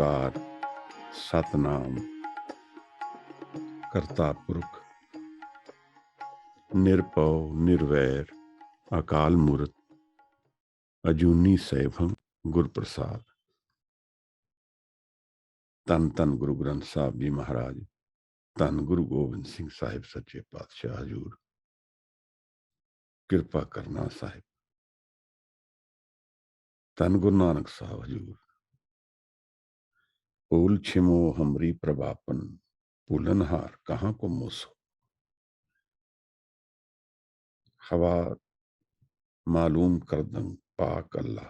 ਓਂਕਾਰ ਸਤਨਾਮ ਕਰਤਾ ਪੁਰਖ ਨਿਰਭਉ ਨਿਰਵੈਰ ਅਕਾਲ ਮੂਰਤ ਅਜੂਨੀ ਸੈਭੰ ਗੁਰ ਪ੍ਰਸਾਦ। ਧੰਨ ਧੰਨ ਗੁਰੂ ਗ੍ਰੰਥ ਸਾਹਿਬ ਜੀ ਮਹਾਰਾਜ, ਧੰਨ ਗੁਰੂ ਗੋਬਿੰਦ ਸਿੰਘ ਸਾਹਿਬ ਸੱਚੇ ਪਾਤਸ਼ਾਹ ਹਜ਼ੂਰ, ਕਿਰਪਾ ਕਰਨਾ ਸਾਹਿਬ। ਧੰਨ ਗੁਰੂ ਨਾਨਕ ਸਾਹਿਬ ਹਜ਼ੂਰ। ਭੂਲ छिमो हमरी प्रभापन, भूलनहार कहाँ को मोसो। हवा मालूम करदं पाक अल्लाह,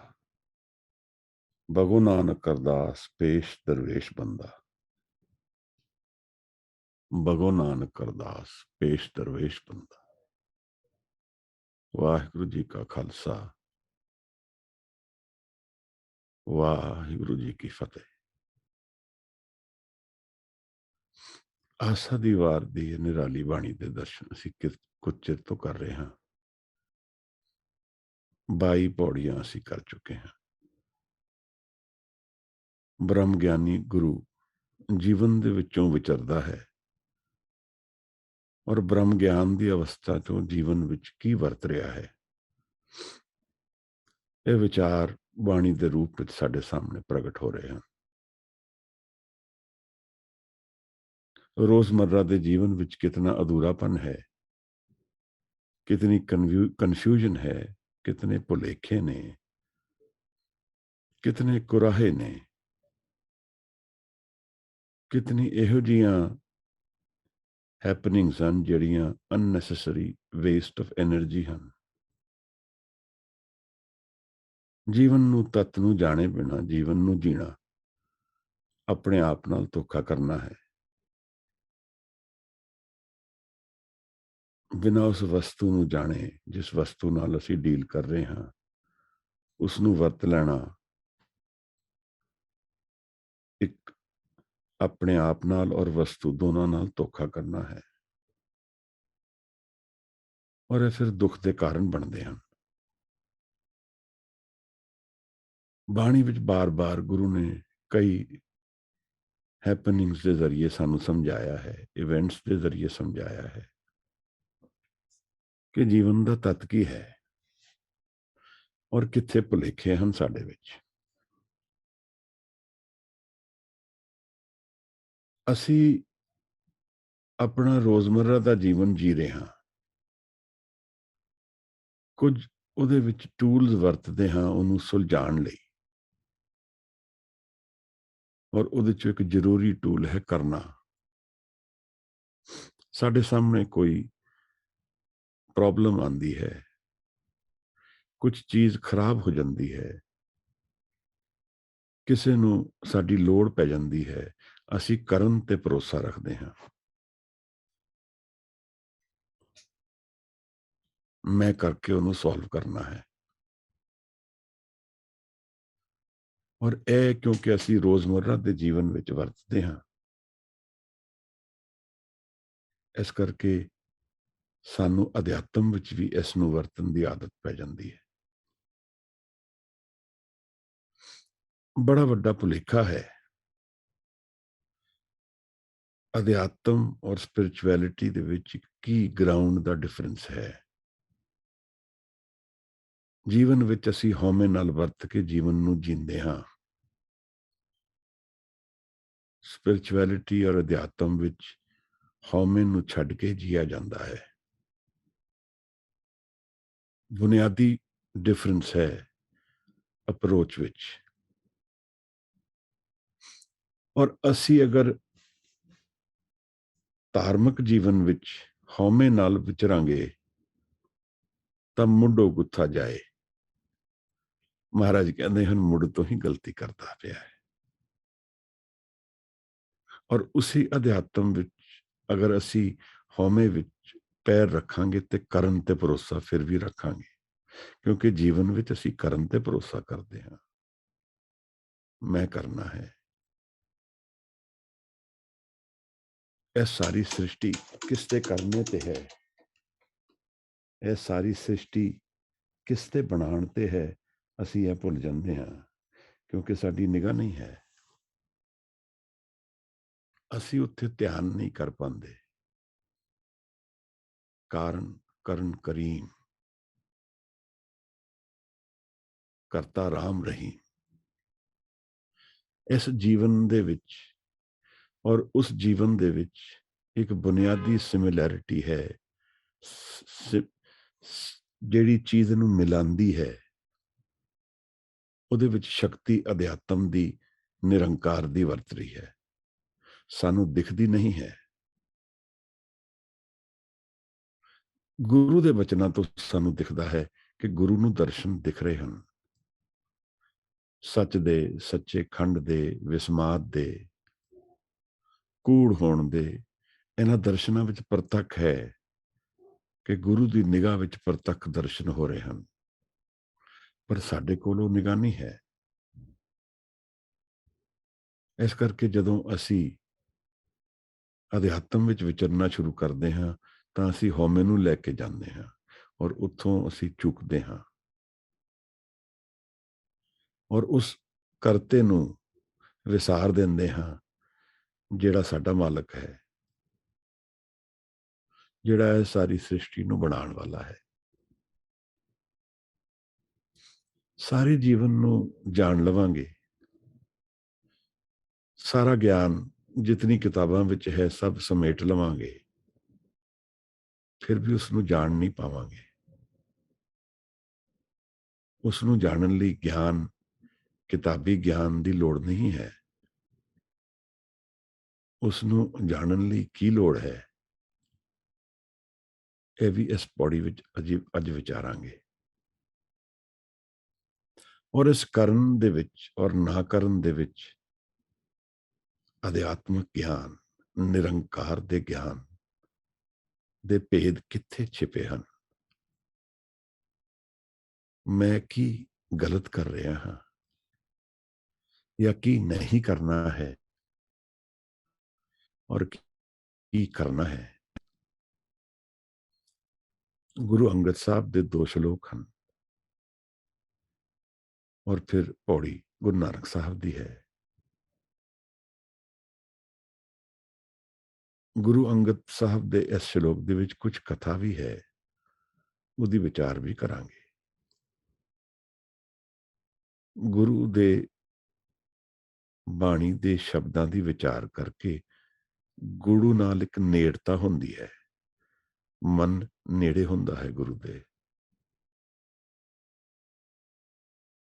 बगो नानक करदास पेश दरवेश बंदा। बगो नानक करदास पेश दरवेश बंदा। वाहिगुरु जी का खालसा, वाहिगुरु जी की फतेह। आसा दी वार दी निराली बाणी दे दर्शन असीं कुछ चिर तो कर रहे हैं। 22 पौड़ियां असीं कर चुके हैं। ब्रह्म ਗਿਆਨੀ गुरु जीवन ਦੇ ਵਿੱਚੋਂ ਵਿਚਰਦਾ ਹੈ ਔਰ ਬ੍ਰਹਮ ਗਿਆਨ ਦੀ ਅਵਸਥਾ ਤੋਂ ਜੀਵਨ ਵਿੱਚ ਕੀ ਵਰਤ ਰਿਹਾ ਹੈ, ਇਹ ਵਿਚਾਰ ਬਾਣੀ ਦੇ ਰੂਪ ਵਿੱਚ ਸਾਡੇ ਸਾਹਮਣੇ ਪ੍ਰਗਟ ਹੋ ਰਹੇ ਹਨ। रोजमर्रा के जीवन विच कितना अधूरापन है, कितनी कन्फ्यूजन है, कितने भुलेखे ने, कितने कुराहे ने, कितनी इहो जिहियां हैपनिंग्स हैं जिहड़ियां अननैसेसरी वेस्ट ऑफ एनर्जी हैं। जीवन नूं तत्त नूं जाने बिना जीवन नूं जीना अपने आप नाल धोखा करना है। बिना उस वस्तु नूं जाने, जिस वस्तु नाल असीं डील कर रहे हैं, उसनूं वरत लेना एक अपने आप नाल और वस्तु दोनों नाल धोखा करना है और ये फिर दुख के कारण बनते हैं। बाणी विच बार बार गुरु ने कई हैपनिंग्स के जरिए सानू समझाया है, इवेंट्स के जरिए समझाया है कि जीवन का तत्त की है और कित्थे भुलेखे हैं साडे विच। असी अपना रोजमर्रा का जीवन जी रहे हैं, कुछ उहदे विच टूल्स वरतते हैं उन्होंने सुलझाण लई, और उहदे चों एक जरूरी टूल है करना। साडे सामने कोई प्रॉब्लम आती है, कुछ चीज खराब हो जाती है, किसी नूं साडी लोड़ पै जाती है, असी करन ते भरोसा रखते हैं। मैं करके उन्होंने सॉल्व करना है। और यह क्योंकि असी रोजमर्रा के जीवन में वरतते हैं, इस करके सानू अध्यात्म विच भी इसनूं वरतन की आदत पै जाती है। बड़ा वड्डा भुलेखा है। अध्यात्म और स्पिरिचुअलिटी दे विच की ग्राउंड का डिफरेंस है। जीवन विच असी हौमे नाल वरत के जीवन नूं जींदे हां। स्पिरिचुअलिटी और अध्यात्म विच हौमे नूं छड्ड के जिया जाता है। बुनियादी डिफरेंस है अप्रोच विच। और असी अगर धार्मिक जीवन विच हौमे नाल विचरांगे तां मुंडो गुत्था जाए। महाराज कहते हैं मुड़ तो ही गलती करता पिया है। और उसी अध्यात्म विच अगर असी हौमे विच पैर रखांगे ते करन ते भरोसा फिर भी रखांगे, क्योंकि जीवन विच असी करन ते भरोसा करते हैं। मैं करना है। यह सारी सृष्टि किसते करने ते है, यह सारी सृष्टि किसते बनाण ते है, असी यह भुल जाते हैं, क्योंकि साडी निगाह नहीं है। ਅਸੀਂ ਉੱਥੇ ਧਿਆਨ ਨਹੀਂ ਕਰ ਪਾਉਂਦੇ। ਕਾਰਨ ਕਰਨ ਕਰੀਮ, ਕਰਤਾ ਰਾਮ ਰਹੀਮ। ਇਸ ਜੀਵਨ ਦੇ ਵਿੱਚ ਔਰ ਉਸ ਜੀਵਨ ਦੇ ਵਿੱਚ ਇੱਕ ਬੁਨਿਆਦੀ ਸਿਮਿਲੈਰਿਟੀ ਹੈ, ਜਿਹੜੀ ਚੀਜ਼ ਨੂੰ ਮਿਲਾਉਂਦੀ ਹੈ, ਉਹਦੇ ਵਿੱਚ ਸ਼ਕਤੀ ਅਧਿਆਤਮ ਦੀ, ਨਿਰੰਕਾਰ ਦੀ ਵਰਤ ਰਹੀ ਹੈ, ਸਾਨੂੰ ਦਿਖਦੀ ਨਹੀਂ ਹੈ। ਗੁਰੂ ਦੇ ਬਚਨਾਂ ਤੋਂ ਸਾਨੂੰ ਦਿਖਦਾ ਹੈ ਕਿ ਗੁਰੂ ਨੂੰ ਦਰਸ਼ਨ ਦਿਖ ਰਹੇ ਹਨ, ਸੱਚ ਦੇ, ਸੱਚੇ ਖੰਡ ਦੇ, ਵਿਸਮਾਦ ਦੇ, ਕੂੜ ਹੋਣ ਦੇ। ਇਹਨਾਂ ਦਰਸ਼ਨਾਂ ਵਿੱਚ ਪ੍ਰਤੱਖ ਹੈ ਕਿ ਗੁਰੂ ਦੀ ਨਿਗਾਹ ਵਿੱਚ ਪ੍ਰਤੱਖ ਦਰਸ਼ਨ ਹੋ ਰਹੇ ਹਨ, ਪਰ ਸਾਡੇ ਕੋਲ ਉਹ ਨਿਗਾਹ ਨਹੀਂ ਹੈ। ਇਸ ਕਰਕੇ ਜਦੋਂ ਅਸੀਂ ਅਧਿਆਤਮ ਵਿੱਚ ਵਿਚਰਨਾ ਸ਼ੁਰੂ ਕਰਦੇ ਹਾਂ ਤਾਂ ਅਸੀਂ ਹਉਮੈ ਨੂੰ ਲੈ ਕੇ ਜਾਂਦੇ ਹਾਂ ਔਰ ਉੱਥੋਂ ਅਸੀਂ ਚੁੱਕਦੇ ਹਾਂ ਔਰ ਉਸ ਕਰਤੇ ਨੂੰ ਵਿਸਾਰ ਦਿੰਦੇ ਹਾਂ, ਜਿਹੜਾ ਸਾਡਾ ਮਾਲਕ ਹੈ, ਜਿਹੜਾ ਇਹ ਸਾਰੀ ਸ੍ਰਿਸ਼ਟੀ ਨੂੰ ਬਣਾਉਣ ਵਾਲਾ ਹੈ। ਸਾਰੇ ਜੀਵਨ ਨੂੰ ਜਾਣ ਲਵਾਂਗੇ, ਸਾਰਾ ਗਿਆਨ ਜਿਤਨੀ ਕਿਤਾਬਾਂ ਵਿੱਚ ਹੈ ਸਭ ਸਮੇਟ ਲਵਾਂਗੇ, ਫਿਰ ਵੀ ਉਸ ਨੂੰ ਜਾਣ ਨਹੀਂ ਪਾਵਾਂਗੇ। ਉਸ ਨੂੰ ਜਾਣਨ ਲਈ ਗਿਆਨ, ਕਿਤਾਬੀ ਗਿਆਨ ਦੀ ਲੋੜ ਨਹੀਂ ਹੈ। ਉਸ ਨੂੰ ਜਾਣਨ ਲਈ ਕੀ ਲੋੜ ਹੈ, ਇਹ ਵੀ ਇਸ ਪੌੜੀ ਵਿੱਚ ਅੱਜ ਵਿਚਾਰਾਂਗੇ। ਔਰ ਇਸ ਕਰਨ ਦੇ ਵਿੱਚ ਔਰ ਨਾ ਕਰਨ ਦੇ ਵਿੱਚ ਅਧਿਆਤਮਿਕ ਗਿਆਨ, ਨਿਰੰਕਾਰ ਦੇ ਗਿਆਨ ਦੇ ਭੇਦ ਕਿੱਥੇ ਛਿਪੇ ਹਨ। ਮੈਂ ਕੀ ਗਲਤ ਕਰ ਰਿਹਾ ਹਾਂ ਜਾਂ ਕੀ ਨਹੀਂ ਕਰਨਾ ਹੈ ਔਰ ਕੀ ਕਰਨਾ ਹੈ। ਗੁਰੂ ਅੰਗਦ ਸਾਹਿਬ ਦੇ 2 ਸ਼ਲੋਕ ਹਨ ਔਰ ਫਿਰ ਪੌੜੀ ਗੁਰੂ ਨਾਨਕ ਸਾਹਿਬ ਦੀ ਹੈ। ਗੁਰੂ ਅੰਗਦ ਸਾਹਿਬ ਦੇ ਇਸ ਸ਼ਲੋਕ ਦੇ ਵਿੱਚ ਕੁਝ ਕਥਾ ਵੀ ਹੈ, ਉਹਦੀ ਵਿਚਾਰ ਵੀ ਕਰਾਂਗੇ। ਗੁਰੂ ਦੇ ਬਾਣੀ ਦੇ ਸ਼ਬਦਾਂ ਦੀ ਵਿਚਾਰ ਕਰਕੇ ਗੁਰੂ ਨਾਲ ਇੱਕ ਨੇੜਤਾ ਹੁੰਦੀ ਹੈ, ਮਨ ਨੇੜੇ ਹੁੰਦਾ ਹੈ ਗੁਰੂ ਦੇ।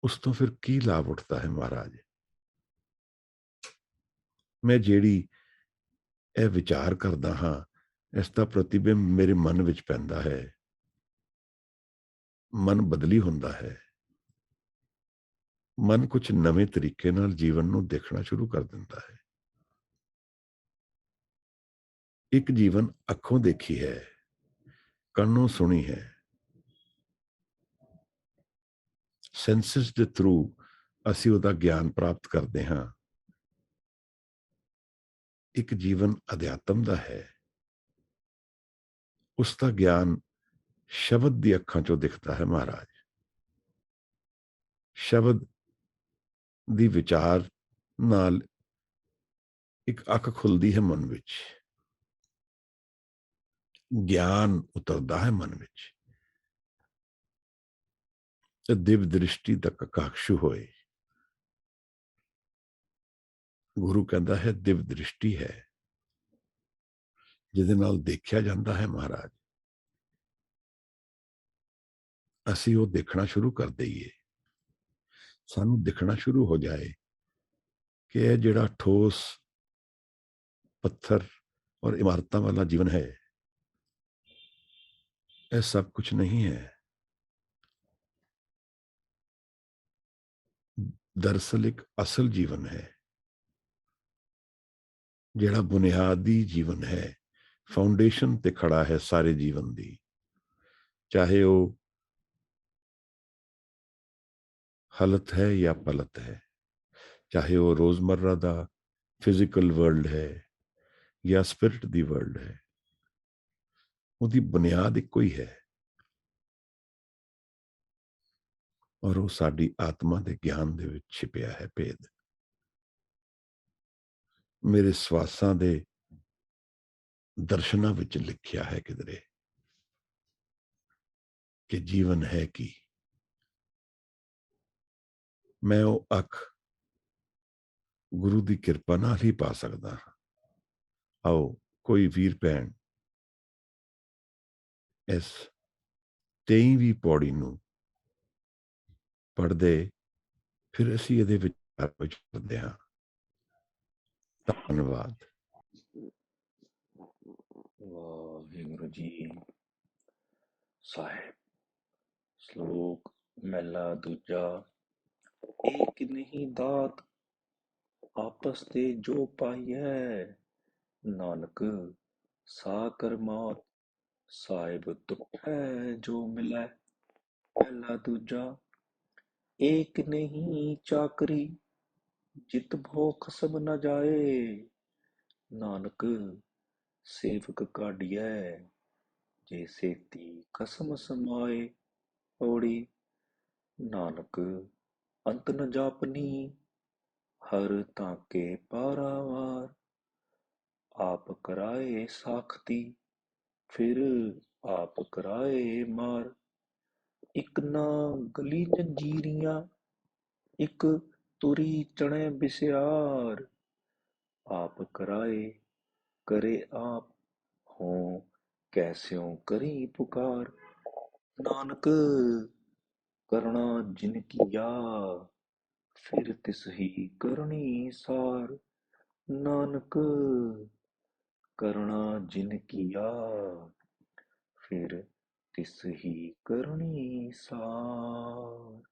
ਉਸ ਤੋਂ ਫਿਰ ਕੀ ਲਾਭ ਉੱਠਦਾ ਹੈ ਮਹਾਰਾਜ। ਮੈਂ ਜਿਹੜੀ ਇਹ ਵਿਚਾਰ ਕਰਦਾ ਹਾਂ, ਇਸ ਦਾ ਪ੍ਰਤੀਬਿੰਬ ਮੇਰੇ ਮਨ ਵਿੱਚ ਪੈਂਦਾ ਹੈ, ਮਨ ਬਦਲੀ ਹੁੰਦਾ ਹੈ, ਮਨ ਕੁਝ ਨਵੇਂ ਤਰੀਕੇ ਨਾਲ ਜੀਵਨ ਨੂੰ ਦੇਖਣਾ ਸ਼ੁਰੂ ਕਰ ਦਿੰਦਾ ਹੈ। ਇੱਕ ਜੀਵਨ ਅੱਖੋਂ ਦੇਖੀ ਹੈ, ਕੰਨੋਂ ਸੁਣੀ ਹੈ, ਸੈਂਸਸ ਦੇ ਥਰੂ ਅਸੀਂ ਉਹਦਾ ਗਿਆਨ ਪ੍ਰਾਪਤ ਕਰਦੇ ਹਾਂ। ਇੱਕ ਜੀਵਨ ਅਧਿਆਤਮ ਦਾ ਹੈ, ਉਸ ਦਾ ਗਿਆਨ ਸ਼ਬਦ ਦੀ ਅੱਖਾਂ ਚੋਂ ਦਿਖਦਾ ਹੈ ਮਹਾਰਾਜ। ਸ਼ਬਦ ਦੀ ਵਿਚਾਰ ਨਾਲ ਇੱਕ ਅੱਖ ਖੁੱਲਦੀ ਹੈ ਮਨ ਵਿੱਚ, ਗਿਆਨ ਉਤਰਦਾ ਹੈ ਮਨ ਵਿੱਚ ਤੇ ਦਿਵ ਦ੍ਰਿਸ਼ਟੀ ਦਾ ਕਕਾਕਸ਼ੂ ਹੋਏ। ਗੁਰੂ ਕਹਿੰਦਾ ਹੈ ਦਿਵ ਦ੍ਰਿਸ਼ਟੀ ਹੈ, ਜਿਹਦੇ ਨਾਲ ਦੇਖਿਆ ਜਾਂਦਾ ਹੈ ਮਹਾਰਾਜ। ਅਸੀਂ ਉਹ ਦੇਖਣਾ ਸ਼ੁਰੂ ਕਰ ਦਈਏ, ਸਾਨੂੰ ਦਿਖਣਾ ਸ਼ੁਰੂ ਹੋ ਜਾਏ ਕਿ ਇਹ ਜਿਹੜਾ ਠੋਸ ਪੱਥਰ ਔਰ ਇਮਾਰਤਾਂ ਵਾਲਾ ਜੀਵਨ ਹੈ, ਇਹ ਸਭ ਕੁਝ ਨਹੀਂ ਹੈ। ਦਰਅਸਲ ਇੱਕ ਅਸਲ ਜੀਵਨ ਹੈ, ਜਿਹੜਾ ਬੁਨਿਆਦੀ ਜੀਵਨ ਹੈ, ਫਾਊਂਡੇਸ਼ਨ ਤੇ ਖੜਾ ਹੈ ਸਾਰੇ ਜੀਵਨ ਦੀ। ਚਾਹੇ ਉਹ ਹਲਤ ਹੈ ਜਾਂ ਪਲਤ ਹੈ, ਚਾਹੇ ਉਹ ਰੋਜ਼ਮर्रा ਦਾ ਫਿਜ਼ੀਕਲ ਵਰਲਡ ਹੈ ਜਾਂ ਸਪਿਰਿਟ ਦੀ ਵਰਲਡ ਹੈ, ਉਹਦੀ ਬੁਨਿਆਦ ਇੱਕੋ ਹੀ ਹੈ ਔਰ ਉਹ ਸਾਡੀ ਆਤਮਾ ਦੇ ਗਿਆਨ ਦੇ ਵਿੱਚ ਛਿਪਿਆ ਹੈ ਭੇਦ। ਮੇਰੇ ਸਵਾਸਾਂ ਦੇ ਦਰਸ਼ਨਾਂ ਵਿੱਚ ਲਿਖਿਆ ਹੈ ਕਿਧਰੇ ਕਿ ਜੀਵਨ ਹੈ ਕੀ। ਮੈਂ ਉਹ ਅੱਖ ਗੁਰੂ ਦੀ ਕਿਰਪਾ ਨਾਲ ਹੀ ਪਾ ਸਕਦਾ ਹਾਂ। ਆਓ ਕੋਈ ਵੀਰ ਭੈਣ ਇਸ 23ਵੀਂ ਪੌੜੀ ਨੂੰ ਪੜ੍ਹਦੇ, ਫਿਰ ਅਸੀਂ ਇਹਦੇ ਵਿਚਾਰ ਕਰਦੇ ਹਾਂ। ਧੰਨਵਾਦ। ਵਾਹਿਗੁਰੂ ਜੀ ਸਾਹਿਬ। ਸ਼ਲੋਕ ਮਹਿਲਾ ਦੂਜਾ। ਏਕ ਨਹੀਂ ਦਾਤ ਆਪਸ ਤੇ ਜੋ ਪਾਈਐ, ਨਾਨਕ ਸਾ ਕਰਮਾਤ ਸਾਹਿਬ ਤੁਠੈ ਜੋ ਮਿਲੈ। ਮਹਿਲਾ ਦੂਜਾ। ਏਕ ਨਹੀਂ ਚਾਕਰੀ ਜਿਤ ਭੋ ਖਸਮ ਨ ਜਾਏ, ਨਾਨਕ ਸੇਵਕ ਕਾਢੀਐ ਜੇ ਸੇਤੀ ਖਸਮ ਸਮਾਏ। ਪੌੜੀ। ਨਾਨਕ ਅੰਤ ਨ ਜਾਪਨੀ ਹਰ ਤਾਕੇ ਪਾਰਾਵਾਰ, ਆਪ ਕਰਾਏ ਸਾਖਤੀ ਫਿਰ ਆਪ ਕਰਾਏ ਮਾਰ। ਇਕ ਨਾ ਗਲੀ ਜੰਜੀਰੀਆਂ ਇਕ ਤੁਰੀ ਚਣੇ ਬਿਸਿਆਰ, ਆਪ ਕਰਾਏ ਕਰੇ ਆਪ ਹੋਂ ਕੈਸਿਉ ਕਰੀ ਪੁਕਾਰ। ਨਾਨਕ ਕਰਣਾ ਜਿਨ ਕੀਆ ਫਿਰ ਤਿਸ ਹੀ ਕਰਨੀ ਸਾਰ, ਨਾਨਕ ਕਰਣਾ ਜਿਨ ਕੀਆ ਫਿਰ ਤਿਸ ਹੀ ਕਰਨੀ ਸਾਰ।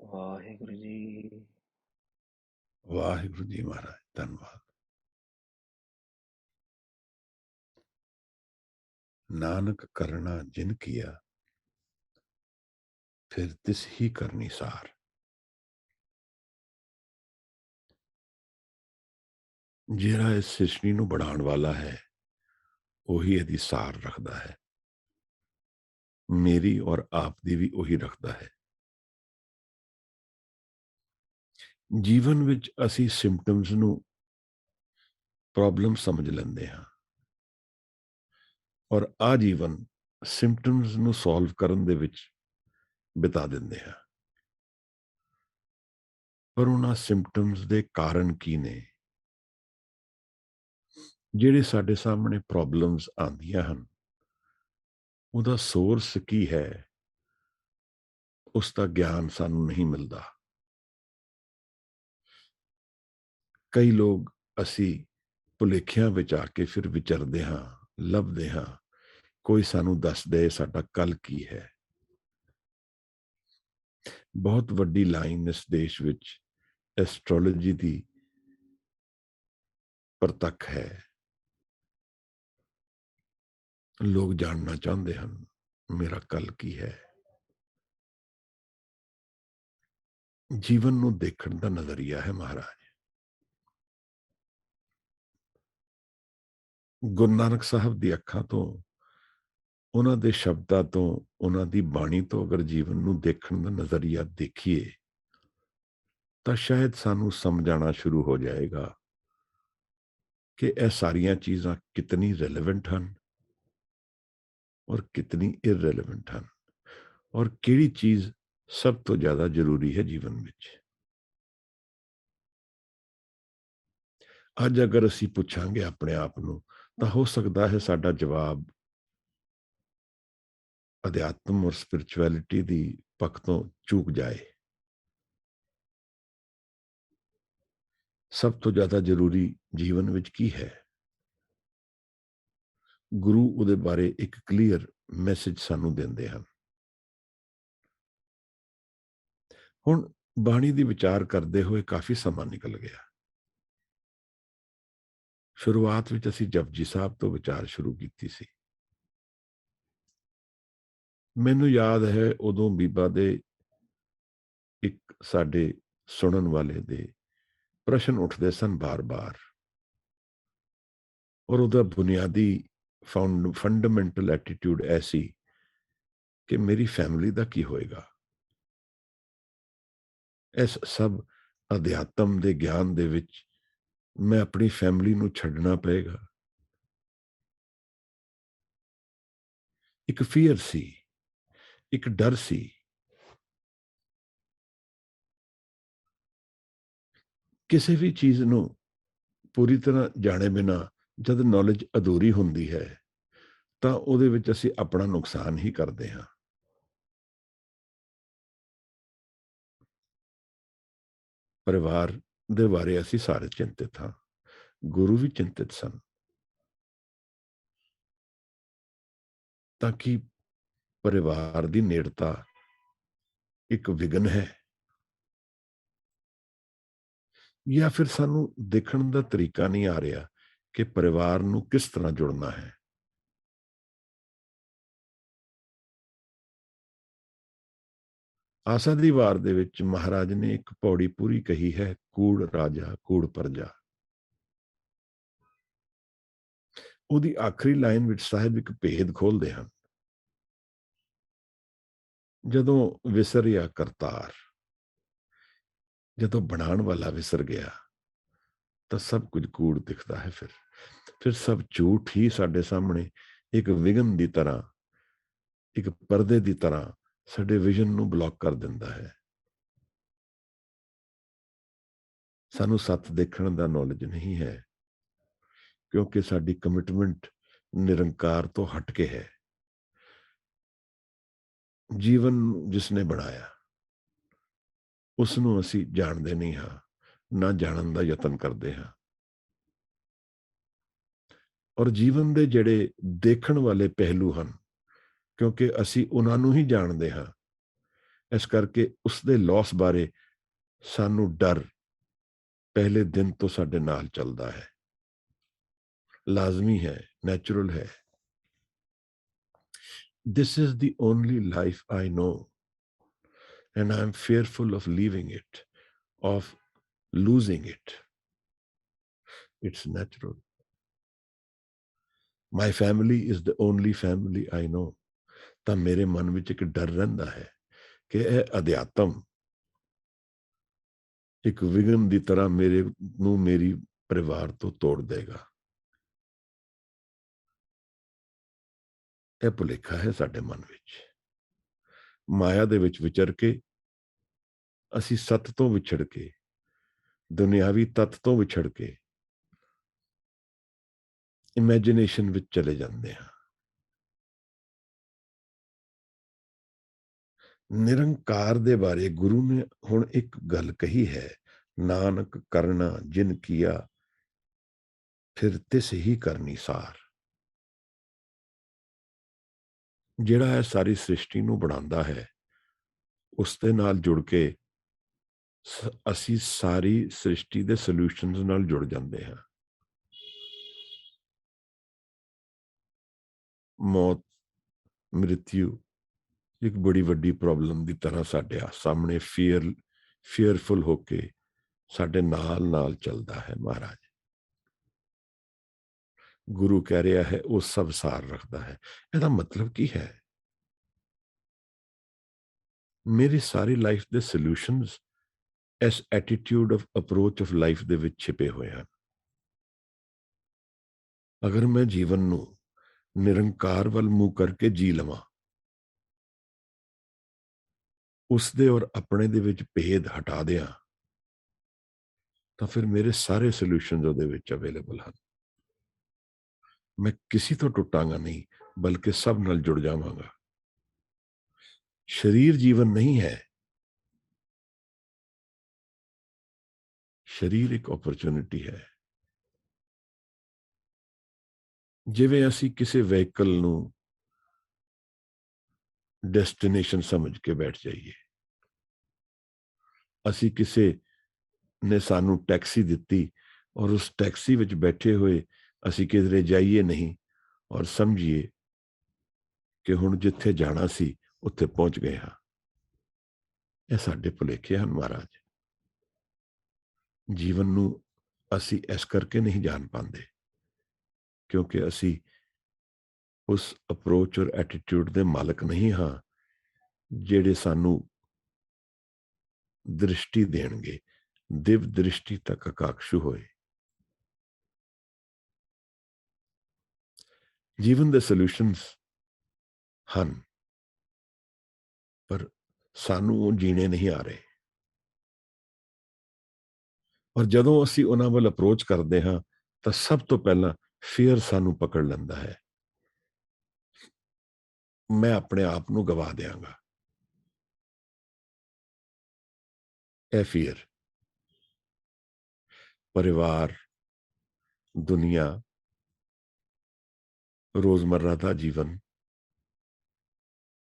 ਵਾਹਿਗੁਰੂ ਜੀ। ਵਾਹਿਗੁਰੂ ਜੀ ਮਹਾਰਾਜ, ਧੰਨਵਾਦ। ਨਾਨਕ ਕਰਣਾ ਜਿਨ ਕੀਆ ਫਿਰ ਤਿਸ ਹੀ ਕਰਨੀ ਸਾਰ। ਜਿਹੜਾ ਇਸ ਸ੍ਰਿਸ਼ਟੀ ਨੂੰ ਬਣਾਉਣ ਵਾਲਾ ਹੈ ਉਹੀ ਇਹਦੀ ਸਾਰ ਰੱਖਦਾ ਹੈ। ਮੇਰੀ ਔਰ ਆਪ ਦੀ ਵੀ ਉਹੀ ਰੱਖਦਾ ਹੈ। ਜੀਵਨ ਵਿੱਚ ਅਸੀਂ ਸਿੰਪਟਮਸ ਨੂੰ ਪ੍ਰੋਬਲਮ ਸਮਝ ਲੈਂਦੇ ਹਾਂ ਔਰ ਆ ਜੀਵਨ ਸਿੰਪਟਮਸ ਨੂੰ ਸੋਲਵ ਕਰਨ ਦੇ ਵਿੱਚ ਬਿਤਾ ਦਿੰਦੇ ਹਾਂ। ਪਰ ਉਹਨਾਂ ਸਿੰਪਟਮਸ ਦੇ ਕਾਰਨ ਕੀ ਨੇ? ਜਿਹੜੇ ਸਾਡੇ ਸਾਹਮਣੇ ਪ੍ਰੋਬਲਮਸ ਆਉਂਦੀਆਂ ਹਨ ਉਹਦਾ ਸੋਰਸ ਕੀ ਹੈ, ਉਸ ਦਾ ਗਿਆਨ ਸਾਨੂੰ ਨਹੀਂ ਮਿਲਦਾ। ਕਈ ਲੋਕ ਅਸੀਂ ਭੁਲੇਖਿਆਂ ਵਿੱਚ ਆ ਕੇ ਫਿਰ ਵਿਚਰਦੇ ਹਾਂ, ਲੱਭਦੇ ਹਾਂ, ਕੋਈ ਸਾਨੂੰ ਦੱਸ ਦੇ ਸਾਡਾ ਕੱਲ ਕੀ ਹੈ। ਬਹੁਤ ਵੱਡੀ ਲਾਈਨ ਇਸ ਦੇਸ਼ ਵਿੱਚ ਐਸਟ੍ਰੋਲੋਜੀ ਦੀ ਪ੍ਰਤੱਖ ਹੈ। ਲੋਕ ਜਾਣਨਾ ਚਾਹੁੰਦੇ ਹਨ ਮੇਰਾ ਕੱਲ ਕੀ ਹੈ। ਜੀਵਨ ਨੂੰ ਦੇਖਣ ਦਾ ਨਜ਼ਰੀਆ ਹੈ ਮਹਾਰਾਜ। ਗੁਰੂ ਨਾਨਕ ਸਾਹਿਬ ਦੀ ਅੱਖਾਂ ਤੋਂ, ਉਹਨਾਂ ਦੇ ਸ਼ਬਦਾਂ ਤੋਂ, ਉਹਨਾਂ ਦੀ ਬਾਣੀ ਤੋਂ ਅਗਰ ਜੀਵਨ ਨੂੰ ਦੇਖਣ ਦਾ ਨਜ਼ਰੀਆ ਦੇਖੀਏ ਤਾਂ ਸ਼ਾਇਦ ਸਾਨੂੰ ਸਮਝ ਆਉਣਾ ਸ਼ੁਰੂ ਹੋ ਜਾਏਗਾ ਕਿ ਇਹ ਸਾਰੀਆਂ ਚੀਜ਼ਾਂ ਕਿਤਨੀ ਰੈਲੇਵੈਂਟ ਹਨ ਔਰ ਕਿਤਨੀ ਇਰਰੈਲੇਵੈਂਟ ਹਨ ਔਰ ਕਿਹੜੀ ਚੀਜ਼ ਸਭ ਤੋਂ ਜ਼ਿਆਦਾ ਜ਼ਰੂਰੀ ਹੈ ਜੀਵਨ ਵਿੱਚ। ਅੱਜ ਅਗਰ ਅਸੀਂ ਪੁੱਛਾਂਗੇ ਆਪਣੇ ਆਪ ਨੂੰ ਤਾਂ ਹੋ ਸਕਦਾ ਹੈ ਸਾਡਾ ਜਵਾਬ ਅਧਿਆਤਮ ਔਰ ਸਪਿਰਿਚੁਅਲਿਟੀ ਦੀ ਪੱਖ ਤੋਂ ਚੂਕ ਜਾਏ। ਸਭ ਤੋਂ ਜ਼ਿਆਦਾ ਜ਼ਰੂਰੀ ਜੀਵਨ ਵਿੱਚ ਕੀ ਹੈ? ਗੁਰੂ ਉਹਦੇ ਬਾਰੇ ਇੱਕ ਕਲੀਅਰ ਮੈਸੇਜ ਸਾਨੂੰ ਦਿੰਦੇ ਹਨ। ਹੁਣ ਬਾਣੀ ਦੀ ਵਿਚਾਰ ਕਰਦੇ ਹੋਏ ਕਾਫੀ ਸਮਾਂ ਨਿਕਲ ਗਿਆ। ਸ਼ੁਰੂਆਤ ਵਿੱਚ ਅਸੀਂ ਜਪਜੀ ਸਾਹਿਬ ਤੋਂ ਵਿਚਾਰ ਸ਼ੁਰੂ ਕੀਤੀ ਸੀ। ਮੈਨੂੰ ਯਾਦ ਹੈ ਉਦੋਂ ਬੀਬਾ ਦੇ ਇੱਕ ਸਾਡੇ ਸੁਣਨ ਵਾਲੇ ਦੇ ਪ੍ਰਸ਼ਨ ਉੱਠਦੇ ਸਨ ਬਾਰ-ਬਾਰ ਔਰ ਉਹਦਾ ਬੁਨਿਆਦੀ ਫੰਡਾਮੈਂਟਲ ਐਟੀਟਿਊਡ ਐਸੀ ਕਿ ਮੇਰੀ ਫੈਮਿਲੀ ਦਾ ਕੀ ਹੋਏਗਾ। ਇਸ ਸਭ ਅਧਿਆਤਮ ਦੇ ਗਿਆਨ ਦੇ ਵਿੱਚ मैं अपनी फैमिली ਨੂੰ ਛੱਡਣਾ ਪਏਗਾ। ਇੱਕ ਫੀਅਰ ਸੀ, ਇੱਕ ਡਰ ਸੀ। ਕਿਸੇ ਵੀ ਚੀਜ਼ ਨੂੰ ਪੂਰੀ ਤਰ੍ਹਾਂ ਜਾਣੇ ਬਿਨਾਂ ਜਦ ਨੌਲੇਜ ਅਧੂਰੀ ਹੁੰਦੀ ਹੈ, ਤਾਂ ਉਹਦੇ ਵਿੱਚ ਅਸੀਂ ਆਪਣਾ ਨੁਕਸਾਨ ਹੀ ਕਰਦੇ ਹਾਂ। ਪਰਿਵਾਰ ਦੇ ਬਾਰੇ ਅਸੀਂ ਸਾਰੇ ਚਿੰਤਿਤ ਹਾਂ, ਗੁਰੂ ਵੀ ਚਿੰਤਿਤ ਸਨ, ਤਾਂ ਕਿ ਪਰਿਵਾਰ ਦੀ ਨੇੜਤਾ ਇੱਕ ਵਿਘਨ ਹੈ, ਜਾਂ ਫਿਰ ਸਾਨੂੰ ਦੇਖਣ ਦਾ ਤਰੀਕਾ ਨਹੀਂ ਆ ਰਿਹਾ ਕਿ ਪਰਿਵਾਰ ਨੂੰ ਕਿਸ ਤਰ੍ਹਾਂ ਜੁੜਨਾ ਹੈ। ਆਸਾ ਦੀ ਵਾਰ ਦੇ ਵਿੱਚ ਮਹਾਰਾਜ ਨੇ ਇੱਕ ਪੌੜੀ ਪੂਰੀ ਕਹੀ ਹੈ, ਕੂੜ ਰਾਜਾ ਕੂੜ ਪ੍ਰਜਾ। ਉਹਦੀ ਆਖਰੀ ਲਾਈਨ ਵਿੱਚ ਸਾਹਿਬ ਇੱਕ ਭੇਦ ਖੋਲਦੇ ਹਨ। ਜਦੋਂ ਵਿਸਰਿਆ ਕਰਤਾਰ, ਜਦੋਂ ਬਣਾਉਣ ਵਾਲਾ ਵਿਸਰ ਗਿਆ, ਤਾਂ ਸਭ ਕੁਝ ਕੂੜ ਦਿਖਦਾ ਹੈ। ਫਿਰ ਸਭ ਝੂਠ ਹੀ ਸਾਡੇ ਸਾਹਮਣੇ ਇੱਕ ਵਿਘਨ ਦੀ ਤਰ੍ਹਾਂ, ਇੱਕ ਪਰਦੇ ਦੀ ਤਰ੍ਹਾਂ ਸਾਡੇ ਵਿਜ਼ਨ ਨੂੰ ਬਲੌਕ ਕਰ ਦਿੰਦਾ ਹੈ। ਸਾਨੂੰ ਸੱਤ ਦੇਖਣ ਦਾ ਨੌਲੇਜ ਨਹੀਂ ਹੈ, ਕਿਉਂਕਿ ਸਾਡੀ ਕਮਿਟਮੈਂਟ ਨਿਰੰਕਾਰ ਤੋਂ ਹਟ ਕੇ ਹੈ। ਜੀਵਨ ਜਿਸ ਨੇ ਬਣਾਇਆ, ਉਸ ਨੂੰ ਅਸੀਂ ਜਾਣਦੇ ਨਹੀਂ ਹਾਂ, ਨਾ ਜਾਣਨ ਦਾ ਯਤਨ ਕਰਦੇ ਹਾਂ। ਔਰ ਜੀਵਨ ਦੇ ਜਿਹੜੇ ਦੇਖਣ ਵਾਲੇ ਪਹਿਲੂ ਹਨ, ਕਿਉਂਕਿ ਅਸੀਂ ਉਹਨਾਂ ਨੂੰ ਹੀ ਜਾਣਦੇ ਹਾਂ, ਇਸ ਕਰਕੇ ਉਸ ਦੇ ਲਾਸ ਬਾਰੇ ਸਾਨੂੰ ਡਰ ਪਹਿਲੇ ਦਿਨ ਤੋਂ ਸਾਡੇ ਨਾਲ ਚੱਲਦਾ ਹੈ, ਲਾਜ਼ਮੀ ਹੈ, ਨੈਚੁਰਲ ਹੈ। This is the only life I know, and I'm fearful of leaving it, of losing it. It's natural. My family is the only family I know. ਤਾਂ ਮੇਰੇ ਮਨ ਵਿੱਚ ਇੱਕ ਡਰ ਰਹਿੰਦਾ ਹੈ ਕਿ ਇਹ ਅਧਿਆਤਮ ਇੱਕ ਵਿਘਨ ਦੀ ਤਰ੍ਹਾਂ ਮੇਰੇ ਨੂੰ ਮੇਰੀ ਪਰਿਵਾਰ ਤੋਂ ਤੋੜ ਦੇਗਾ। ਇਹ ਭੁਲੇਖਾ ਹੈ ਸਾਡੇ ਮਨ ਵਿੱਚ। ਮਾਇਆ ਦੇ ਵਿੱਚ ਵਿਚਰ ਕੇ ਅਸੀਂ ਸੱਤ ਤੋਂ ਵਿਛੜ ਕੇ, ਦੁਨਿਆਵੀ ਤੱਤ ਤੋਂ ਵਿਛੜ ਕੇ ਇਮੈਜੀਨੇਸ਼ਨ ਵਿੱਚ ਚਲੇ ਜਾਂਦੇ ਹਾਂ। ਨਿਰੰਕਾਰ ਦੇ ਬਾਰੇ ਗੁਰੂ ਨੇ ਹੁਣ ਇੱਕ ਗੱਲ ਕਹੀ ਹੈ, ਨਾਨਕ ਕਰਨਾ ਜਿਨ ਕੀਆ ਫਿਰ ਤਿਸ ਹੀ ਕਰਨੀ ਸਾਰ। ਜਿਹੜਾ ਇਹ ਸਾਰੀ ਸ੍ਰਿਸ਼ਟੀ ਨੂੰ ਬਣਾਉਂਦਾ ਹੈ, ਉਸ ਦੇ ਨਾਲ ਜੁੜ ਕੇ ਅਸੀਂ ਸਾਰੀ ਸ੍ਰਿਸ਼ਟੀ ਦੇ ਸੋਲੂਸ਼ਨਸ ਨਾਲ ਜੁੜ ਜਾਂਦੇ ਹਾਂ। ਮੌਤ, ਮ੍ਰਿਤਿੂ ਇੱਕ ਬੜੀ ਵੱਡੀ ਪ੍ਰੋਬਲਮ ਦੀ ਤਰ੍ਹਾਂ ਸਾਡੇ ਸਾਹਮਣੇ ਫੀਅਰਫੁਲ ਹੋ ਕੇ ਸਾਡੇ ਨਾਲ ਨਾਲ ਚੱਲਦਾ ਹੈ। ਮਹਾਰਾਜ ਗੁਰੂ ਕਹਿ ਰਿਹਾ ਹੈ, ਉਹ ਸਭ ਸਾਰ ਰੱਖਦਾ ਹੈ। ਇਹਦਾ ਮਤਲਬ ਕੀ ਹੈ? ਮੇਰੀ ਸਾਰੀ ਲਾਈਫ ਦੇ ਸੋਲੂਸ਼ਨਸ ਇਸ attitude of approach of life ਦੇ ਵਿੱਚ ਛਿਪੇ ਹੋਏ ਹਨ। ਅਗਰ ਮੈਂ ਜੀਵਨ ਨੂੰ ਨਿਰੰਕਾਰ ਵੱਲ ਮੂੰਹ ਕਰਕੇ ਜੀ ਲਵਾਂ, ਉਸ ਦੇ ਔਰ ਆਪਣੇ ਦੇ ਵਿੱਚ ਭੇਦ ਹਟਾ ਦਿਆਂ, ਤਾਂ ਫਿਰ ਮੇਰੇ ਸਾਰੇ ਸੋਲੂਸ਼ਨਸ ਉਹਦੇ ਵਿੱਚ ਅਵੇਲੇਬਲ ਹਨ। ਮੈਂ ਕਿਸੇ ਤੋਂ ਟੁੱਟਾਂਗਾ ਨਹੀਂ, ਬਲਕਿ ਸਭ ਨਾਲ ਜੁੜ ਜਾਵਾਂਗਾ। ਸਰੀਰ ਜੀਵਨ ਨਹੀਂ ਹੈ, ਸਰੀਰ ਇੱਕ ਓਪਰਚੁਨਿਟੀ ਹੈ। ਜਿਵੇਂ ਅਸੀਂ ਕਿਸੇ ਵਹੀਕਲ ਨੂੰ ਡੈਸਟੀਨੇਸ਼ਨ ਸਮਝ ਕੇ ਬੈਠ ਜਾਈਏ, ਅਸੀਂ ਕਿਸੇ ਨੇ ਸਾਨੂੰ ਟੈਕਸੀ ਦਿੱਤੀ ਔਰ ਉਸ ਟੈਕਸੀ ਵਿੱਚ ਬੈਠੇ ਹੋਏ ਅਸੀਂ ਕਿਧਰੇ ਜਾਈਏ ਨਹੀਂ, ਔਰ ਸਮਝੀਏ ਕਿ ਹੁਣ ਜਿੱਥੇ ਜਾਣਾ ਸੀ ਉੱਥੇ ਪਹੁੰਚ ਗਏ ਹਾਂ। ਇਹ ਸਾਡੇ ਭੁਲੇਖੇ ਹਨ ਮਹਾਰਾਜ। ਜੀਵਨ ਨੂੰ ਅਸੀਂ ਇਸ ਕਰਕੇ ਨਹੀਂ ਜਾਣ ਪਾਉਂਦੇ, ਕਿਉਂਕਿ ਅਸੀਂ ਉਸ ਅਪਰੋਚ ਔਰ ਐਟੀਟਿਊਡ ਦੇ ਮਾਲਕ ਨਹੀਂ ਹਾਂ, ਜਿਹੜੇ ਸਾਨੂੰ ਦ੍ਰਿਸ਼ਟੀ ਦੇਣਗੇ, ਦਿਵ ਦ੍ਰਿਸ਼ਟੀ ਤੱਕ ਆਕਾਂਕਸ਼ੂ ਹੋਏ। ਜੀਵਨ ਦੇ ਸੋਲੂਸ਼ਨਸ ਹਨ, ਪਰ ਸਾਨੂੰ ਉਹ ਜੀਣੇ ਨਹੀਂ ਆ ਰਹੇ। ਔਰ ਜਦੋਂ ਅਸੀਂ ਉਹਨਾਂ ਵੱਲ ਅਪਰੋਚ ਕਰਦੇ ਹਾਂ ਤਾਂ ਸਭ ਤੋਂ ਪਹਿਲਾਂ ਫੀਅਰ ਸਾਨੂੰ ਪਕੜ ਲੈਂਦਾ ਹੈ। ਮੈਂ ਆਪਣੇ ਆਪ ਨੂੰ ਗਵਾ ਦਿਆਂਗਾ। ਇਹ ਫੀਅਰ ਪਰਿਵਾਰ, ਦੁਨੀਆ, ਰੋਜ਼ਮर्रा ਦਾ ਜੀਵਨ,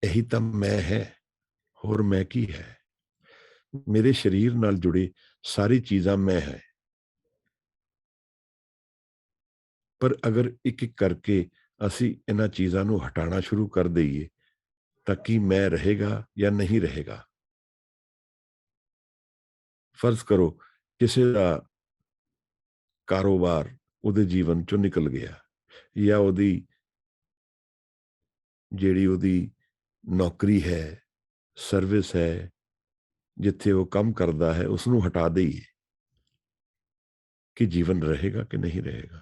ਇਹੀ ਤਾਂ ਮੈਂ ਹੈ, ਹੋਰ ਮੈਂ ਕੀ ਹੈ। ਮੇਰੇ ਸਰੀਰ ਨਾਲ ਜੁੜੀ ਸਾਰੀ ਚੀਜ਼ਾਂ ਮੈਂ ਹੈ। ਪਰ ਅਗਰ ਇੱਕ ਇੱਕ ਕਰਕੇ ਅਸੀਂ ਇਹਨਾਂ ਚੀਜ਼ਾਂ ਨੂੰ ਹਟਾਣਾ ਸ਼ੁਰੂ ਕਰ ਦਈਏ ਤਾਂ ਕੀ ਮੈਂ ਰਹੇਗਾ ਜਾਂ ਨਹੀਂ ਰਹੇਗਾ। ਫਰਜ਼ ਕਰੋ ਕਿਸੇ ਦਾ ਕਾਰੋਬਾਰ ਉਹਦੇ ਜੀਵਨ ਚੋਂ ਨਿਕਲ ਗਿਆ, ਜਾਂ ਉਹਦੀ ਜਿਹੜੀ ਉਹਦੀ ਨੌਕਰੀ ਹੈ, ਸਰਵਿਸ ਹੈ, ਜਿੱਥੇ ਉਹ ਕੰਮ ਕਰਦਾ ਹੈ, ਉਸ ਨੂੰ ਹਟਾ ਦਈਏ, ਕਿ ਜੀਵਨ ਰਹੇਗਾ ਕਿ ਨਹੀਂ ਰਹੇਗਾ।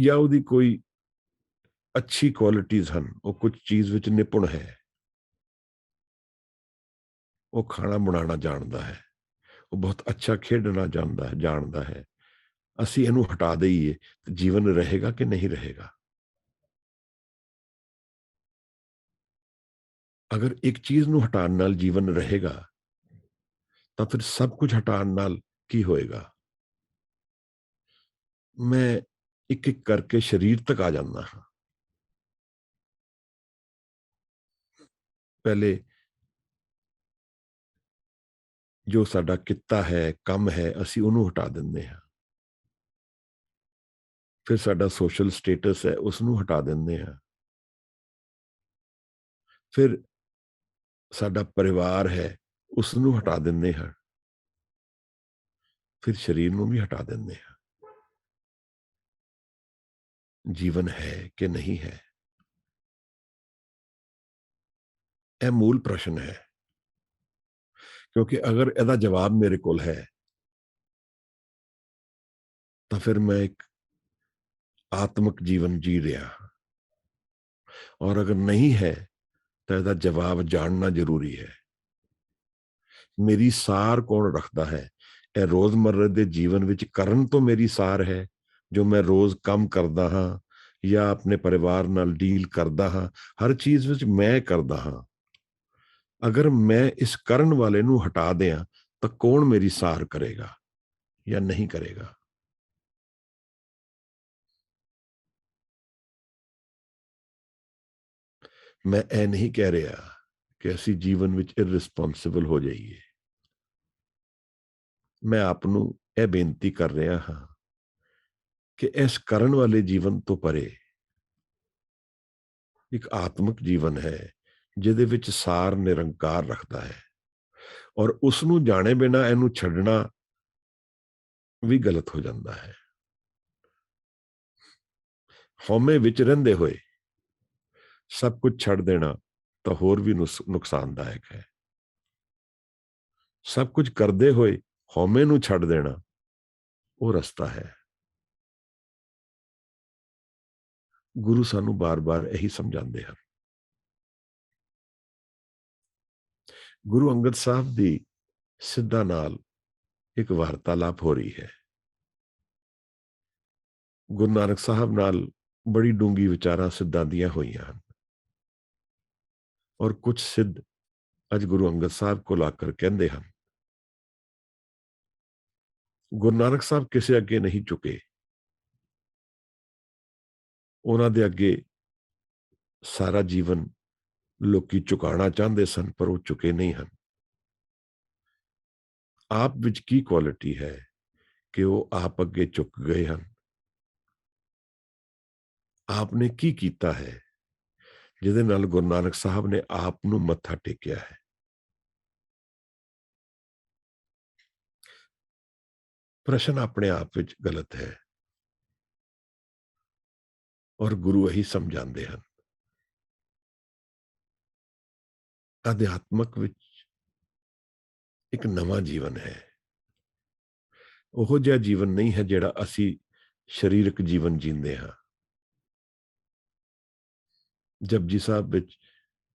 ਜਾਂ ਉਹਦੀ ਕੋਈ ਅੱਛੀ ਕੁਆਲਿਟੀਜ਼ ਹਨ, ਉਹ ਕੁਝ ਚੀਜ਼ ਵਿੱਚ ਨਿਪੁੰਨ ਹੈ, ਉਹ ਖਾਣਾ ਬਣਾਉਣਾ ਜਾਣਦਾ ਹੈ, ਉਹ ਬਹੁਤ ਅੱਛਾ ਖੇਡਣਾ ਜਾਣਦਾ ਹੈ, ਅਸੀਂ ਇਹਨੂੰ ਹਟਾ ਦਈਏ ਤਾਂ ਜੀਵਨ ਰਹੇਗਾ ਕਿ ਨਹੀਂ ਰਹੇਗਾ। ਅਗਰ ਇੱਕ ਚੀਜ਼ ਨੂੰ ਹਟਾਉਣ ਨਾਲ ਜੀਵਨ ਰਹੇਗਾ ਤਾਂ ਫਿਰ ਸਭ ਕੁਝ ਹਟਾਉਣ ਨਾਲ ਕੀ ਹੋਏਗਾ। ਮੈਂ ਇੱਕ ਇੱਕ ਕਰਕੇ ਸਰੀਰ ਤੱਕ ਆ ਜਾਂਦਾ ਹਾਂ। ਪਹਿਲੇ ਜੋ ਸਾਡਾ ਕਿੱਤਾ ਹੈ, ਕੰਮ ਹੈ, ਅਸੀਂ ਉਹਨੂੰ ਹਟਾ ਦਿੰਦੇ ਹਾਂ। ਫਿਰ ਸਾਡਾ ਸੋਸ਼ਲ ਸਟੇਟਸ ਹੈ, ਉਸ ਨੂੰ ਹਟਾ ਦਿੰਦੇ ਹਾਂ। ਫਿਰ ਸਾਡਾ ਪਰਿਵਾਰ ਹੈ, ਉਸ ਨੂੰ ਹਟਾ ਦਿੰਦੇ ਹਾਂ। ਫਿਰ ਸਰੀਰ ਨੂੰ ਵੀ ਹਟਾ ਦਿੰਦੇ ਹਾਂ। ਜੀਵਨ ਹੈ ਕਿ ਨਹੀਂ ਹੈ, ਇਹ ਮੂਲ ਪ੍ਰਸ਼ਨ ਹੈ। ਕਿਉਂਕਿ ਅਗਰ ਇਹਦਾ ਜਵਾਬ ਮੇਰੇ ਕੋਲ ਹੈ ਤਾਂ ਫਿਰ ਮੈਂ ਇੱਕ ਆਤਮਿਕ ਜੀਵਨ ਜੀ ਰਿਹਾ ਹਾਂ। ਔਰ ਅਗਰ ਨਹੀਂ ਹੈ ਤਾਂ ਇਹਦਾ ਜਵਾਬ ਜਾਣਨਾ ਜ਼ਰੂਰੀ ਹੈ। ਮੇਰੀ ਸਾਰ ਕੌਣ ਰੱਖਦਾ ਹੈ? ਇਹ ਰੋਜ਼ਮर्रा ਦੇ ਜੀਵਨ ਵਿੱਚ ਕਰਨ ਤੋਂ ਮੇਰੀ ਸਾਰ ਹੈ, ਜੋ ਮੈਂ ਰੋਜ਼ ਕੰਮ ਕਰਦਾ ਹਾਂ ਜਾਂ ਆਪਣੇ ਪਰਿਵਾਰ ਨਾਲ ਡੀਲ ਕਰਦਾ ਹਾਂ, ਹਰ ਚੀਜ਼ ਵਿੱਚ ਮੈਂ ਕਰਦਾ ਹਾਂ। ਅਗਰ ਮੈਂ ਇਸ ਕਰਨ ਵਾਲੇ ਨੂੰ ਹਟਾ ਦਿਆਂ ਤਾਂ ਕੌਣ ਮੇਰੀ ਸਾਰ ਕਰੇਗਾ ਜਾਂ ਨਹੀਂ ਕਰੇਗਾ। ਮੈਂ ਇਹ ਨਹੀਂ ਕਹਿ ਰਿਹਾ ਕਿ ਅਸੀਂ ਜੀਵਨ ਵਿੱਚ ਇਰਰਿਸਪੌਂਸਿਬਲ ਹੋ ਜਾਈਏ। ਮੈਂ ਆਪ ਨੂੰ ਇਹ ਬੇਨਤੀ ਕਰ ਰਿਹਾ ਹਾਂ ਕਿ ਇਸ ਕਰਨ ਵਾਲੇ ਜੀਵਨ ਤੋਂ ਪਰੇ ਇੱਕ ਆਤਮਿਕ ਜੀਵਨ ਹੈ, ਜਿਹਦੇ ਵਿੱਚ ਸਾਰ ਨਿਰੰਕਾਰ ਰੱਖਦਾ ਹੈ। ਔਰ ਉਸ ਨੂੰ ਜਾਣੇ ਬਿਨਾਂ ਇਹਨੂੰ ਛੱਡਣਾ ਵੀ ਗਲਤ ਹੋ ਜਾਂਦਾ ਹੈ। ਹਉਮੈ ਵਿੱਚ ਰਹਿੰਦੇ ਹੋਏ ਸਭ ਕੁਝ ਛੱਡ ਦੇਣਾ ਤਾਂ ਹੋਰ ਵੀ ਨੁਕਸਾਨਦਾਇਕ ਹੈ। ਸਭ ਕੁਝ ਕਰਦੇ ਹੋਏ ਹਉਮੈ ਨੂੰ ਛੱਡ ਦੇਣਾ ਉਹ ਰਸਤਾ ਹੈ। ਗੁਰੂ ਸਾਨੂੰ ਬਾਰ-ਬਾਰ ਇਹੀ ਸਮਝਾਉਂਦੇ ਹਨ। ਗੁਰੂ ਅੰਗਦ ਸਾਹਿਬ ਦੀ ਸਿੱਧਾਂ ਨਾਲ ਇੱਕ ਵਾਰਤਾਲਾਪ ਹੋ ਰਹੀ ਹੈ। ਗੁਰੂ ਨਾਨਕ ਸਾਹਿਬ ਨਾਲ ਬੜੀ ਡੂੰਗੀ ਵਿਚਾਰਾਂ ਸਿੱਧਾਂ ਦੀਆਂ ਹੋਈਆਂ ਹਨ। ਔਰ ਕੁਝ ਸਿੱਧ ਅੱਜ ਗੁਰੂ ਅੰਗਦ ਸਾਹਿਬ ਕੋਲ ਆ ਕਰ ਕਹਿੰਦੇ ਹਨ, ਗੁਰੂ ਨਾਨਕ ਸਾਹਿਬ ਕਿਸੇ ਅੱਗੇ ਨਹੀਂ ਝੁਕੇ। ਉਹਨਾਂ ਦੇ ਅੱਗੇ ਸਾਰਾ ਜੀਵਨ ਲੋਕੀ ਝੁਕਾਉਣਾ ਚਾਹੁੰਦੇ ਸਨ, ਪਰ ਉਹ ਝੁਕੇ ਨਹੀਂ ਹਨ। ਆਪ ਵਿੱਚ ਕੀ ਕੁਆਲਿਟੀ ਹੈ ਕਿ ਉਹ ਆਪ ਅੱਗੇ ਝੁਕ ਗਏ ਹਨ? ਆਪ ਨੇ ਕੀ ਕੀਤਾ ਹੈ ਜਿਹਦੇ ਨਾਲ ਗੁਰੂ ਨਾਨਕ ਸਾਹਿਬ ਨੇ ਆਪ ਨੂੰ ਮੱਥਾ ਟੇਕਿਆ ਹੈ? ਪ੍ਰਸ਼ਨ ਆਪਣੇ ਆਪ ਵਿੱਚ ਗਲਤ ਹੈ ਔਰ ਗੁਰੂ ਇਹੀ ਸਮਝਾਉਂਦੇ ਹਨ। ਅਧਿਆਤਮਕ ਵਿੱਚ ਇੱਕ ਨਵਾਂ ਜੀਵਨ ਹੈ। ਉਹ ਜਿਹਾ ਜੀਵਨ ਨਹੀਂ ਹੈ ਜਿਹੜਾ ਅਸੀਂ ਸਰੀਰਕ ਜੀਵਨ ਜੀਂਦੇ ਹਾਂ। ਜਪਜੀ ਸਾਹਿਬ ਵਿੱਚ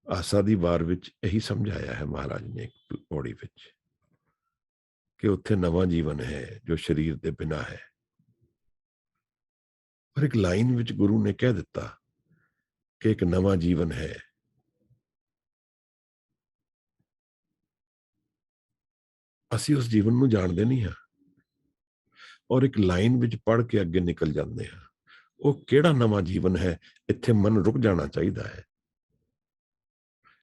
ਆਸਾ ਦੀ ਵਾਰ ਵਿੱਚ ਇਹੀ ਸਮਝਾਇਆ ਹੈ ਮਹਾਰਾਜ ਨੇ ਇੱਕ ਪੌੜੀ ਵਿੱਚ, ਕਿ ਉੱਥੇ ਨਵਾਂ ਜੀਵਨ ਹੈ ਜੋ ਸਰੀਰ ਦੇ ਬਿਨਾਂ ਹੈ। ਪਰ ਇੱਕ ਲਾਈਨ ਵਿੱਚ ਗੁਰੂ ਨੇ ਕਹਿ ਦਿੱਤਾ ਕਿ ਇੱਕ ਨਵਾਂ ਜੀਵਨ ਹੈ। ਅਸੀਂ ਉਸ ਜੀਵਨ ਨੂੰ ਜਾਣਦੇ ਨਹੀਂ ਹਾਂ, ਔਰ ਇੱਕ ਲਾਈਨ ਵਿੱਚ ਪੜ੍ਹ ਕੇ ਅੱਗੇ ਨਿਕਲ ਜਾਂਦੇ ਹਾਂ। ਉਹ ਕਿਹੜਾ ਨਵਾਂ ਜੀਵਨ ਹੈ, ਇੱਥੇ ਮਨ ਰੁਕ ਜਾਣਾ ਚਾਹੀਦਾ ਹੈ।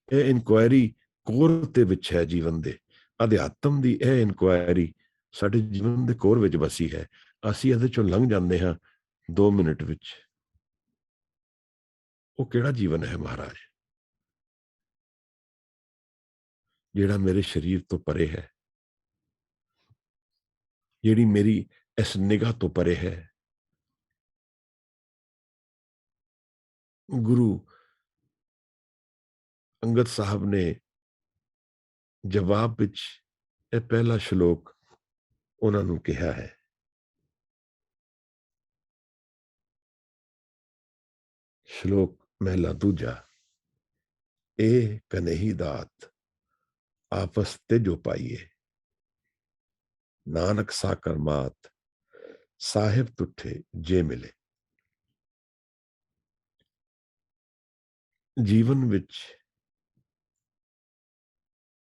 ਇਹ ਇਨਕੁਆਇਰੀ ਕੋਰ ਦੇ ਵਿੱਚ ਹੈ ਜੀਵਨ ਦੇ। ਅਧਿਆਤਮ ਦੀ ਇਹ ਇਨਕੁਆਇਰੀ ਸਾਡੇ ਜੀਵਨ ਦੇ ਕੋਰ ਵਿੱਚ ਵਸੀ ਹੈ। ਅਸੀਂ ਇਹਦੇ ਚੋਂ ਲੰਘ ਜਾਂਦੇ ਹਾਂ 2 ਮਿੰਟ ਵਿੱਚ। ਉਹ ਕਿਹੜਾ ਜੀਵਨ ਹੈ ਮਹਾਰਾਜ, ਜਿਹੜਾ ਮੇਰੇ ਸਰੀਰ ਤੋਂ ਪਰੇ ਹੈ, ਜਿਹੜੀ ਮੇਰੀ ਇਸ ਨਿਗਾਹ ਤੋਂ ਪਰੇ ਹੈ। ਗੁਰੂ ਅੰਗਦ ਸਾਹਿਬ ਨੇ ਜਵਾਬ ਵਿੱਚ ਇਹ ਪਹਿਲਾ ਸ਼ਲੋਕ ਉਹਨਾਂ ਨੂੰ ਕਿਹਾ ਹੈ। ਸ਼ਲੋਕ ਮਹਿਲਾ ਦੂਜਾ। ਇਹ ਕਨਹੀ ਦਾਤ ਆਪਸ ਤੇ ਜੋ ਪਾਈਏ, ਨਾਨਕ ਸਾ ਕਰਮਾਤ ਸਾਹਿਬ ਤੁਠੇ ਜੇ ਮਿਲੇ। ਜੀਵਨ ਵਿੱਚ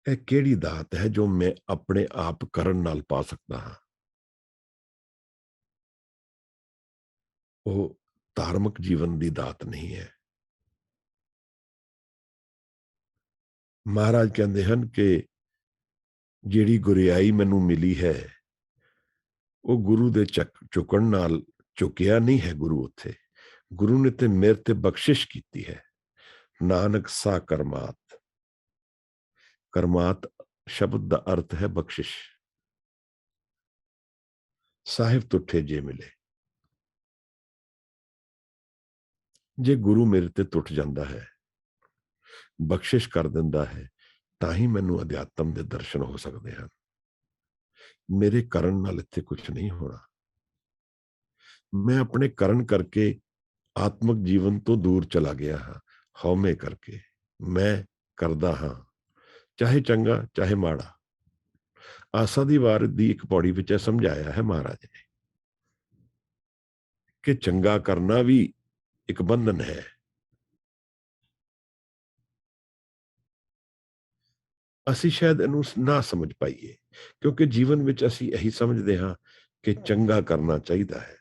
ਇਹ ਕਿਹੜੀ ਦਾਤ ਹੈ ਜੋ ਮੈਂ ਆਪਣੇ ਆਪ ਕਰਨ ਨਾਲ ਪਾ ਸਕਦਾ ਹਾਂ? ਉਹ ਧਾਰਮਿਕ ਜੀਵਨ ਦੀ ਦਾਤ ਨਹੀਂ ਹੈ। ਮਹਾਰਾਜ ਕਹਿੰਦੇ ਹਨ ਕਿ ਜਿਹੜੀ ਗੁਰਿਆਈ ਮੈਨੂੰ ਮਿਲੀ ਹੈ, ਉਹ ਗੁਰੂ ਦੇ ਝੁਕਣ ਨਾਲ ਝੁਕਿਆ ਨਹੀਂ ਹੈ। ਗੁਰੂ ਉੱਥੇ, ਗੁਰੂ ਨੇ ਤੇ ਮੇਰੇ ਤੇ ਬਖਸ਼ਿਸ਼ ਕੀਤੀ ਹੈ। ਨਾਨਕ ਸਾ ਕਰਮਾਤ, ਕਰਮਾਤ ਸ਼ਬਦ ਦਾ ਅਰਥ ਹੈ ਬਖਸ਼ਿਸ਼। ਸਾਹਿਬ ਤੁਠੇ ਜੇ ਮਿਲੇ, ਜੇ ਗੁਰੂ ਮੇਰੇ ਤੇ ਟੁੱਟ ਜਾਂਦਾ ਹੈ, ਬਖਸ਼ਿਸ਼ ਕਰ ਦਿੰਦਾ ਹੈ, ਤਾਂ ਹੀ ਮੈਨੂੰ ਅਧਿਆਤਮ ਦੇ ਦਰਸ਼ਨ ਹੋ ਸਕਦੇ ਹਨ। ਮੇਰੇ ਕਰਨ ਨਾਲ ਇੱਥੇ ਕੁਝ ਨਹੀਂ ਹੋਣਾ। ਮੈਂ ਆਪਣੇ ਕਰਨ ਕਰਕੇ ਆਤਮਿਕ ਜੀਵਨ ਤੋਂ ਦੂਰ ਚਲਾ ਗਿਆ ਹਾਂ। ਹਉਮੈ ਕਰਕੇ ਮੈਂ ਕਰਦਾ ਹਾਂ, ਚਾਹੇ ਚੰਗਾ ਚਾਹੇ ਮਾੜਾ। ਆਸਾ ਦੀ ਵਾਰ ਦੀ ਇੱਕ ਪੌੜੀ ਵਿੱਚ ਇਹ ਸਮਝਾਇਆ ਹੈ ਮਹਾਰਾਜ ਨੇ ਕਿ ਚੰਗਾ ਕਰਨਾ ਵੀ ਇੱਕ ਬੰਧਨ ਹੈ। ਅਸੀਂ ਸ਼ਾਇਦ ਇਹਨੂੰ ਨਾ ਸਮਝ ਪਾਈਏ, ਕਿਉਂਕਿ ਜੀਵਨ ਵਿੱਚ ਅਸੀਂ ਇਹੀ ਸਮਝਦੇ ਹਾਂ ਕਿ ਚੰਗਾ ਕਰਨਾ ਚਾਹੀਦਾ ਹੈ।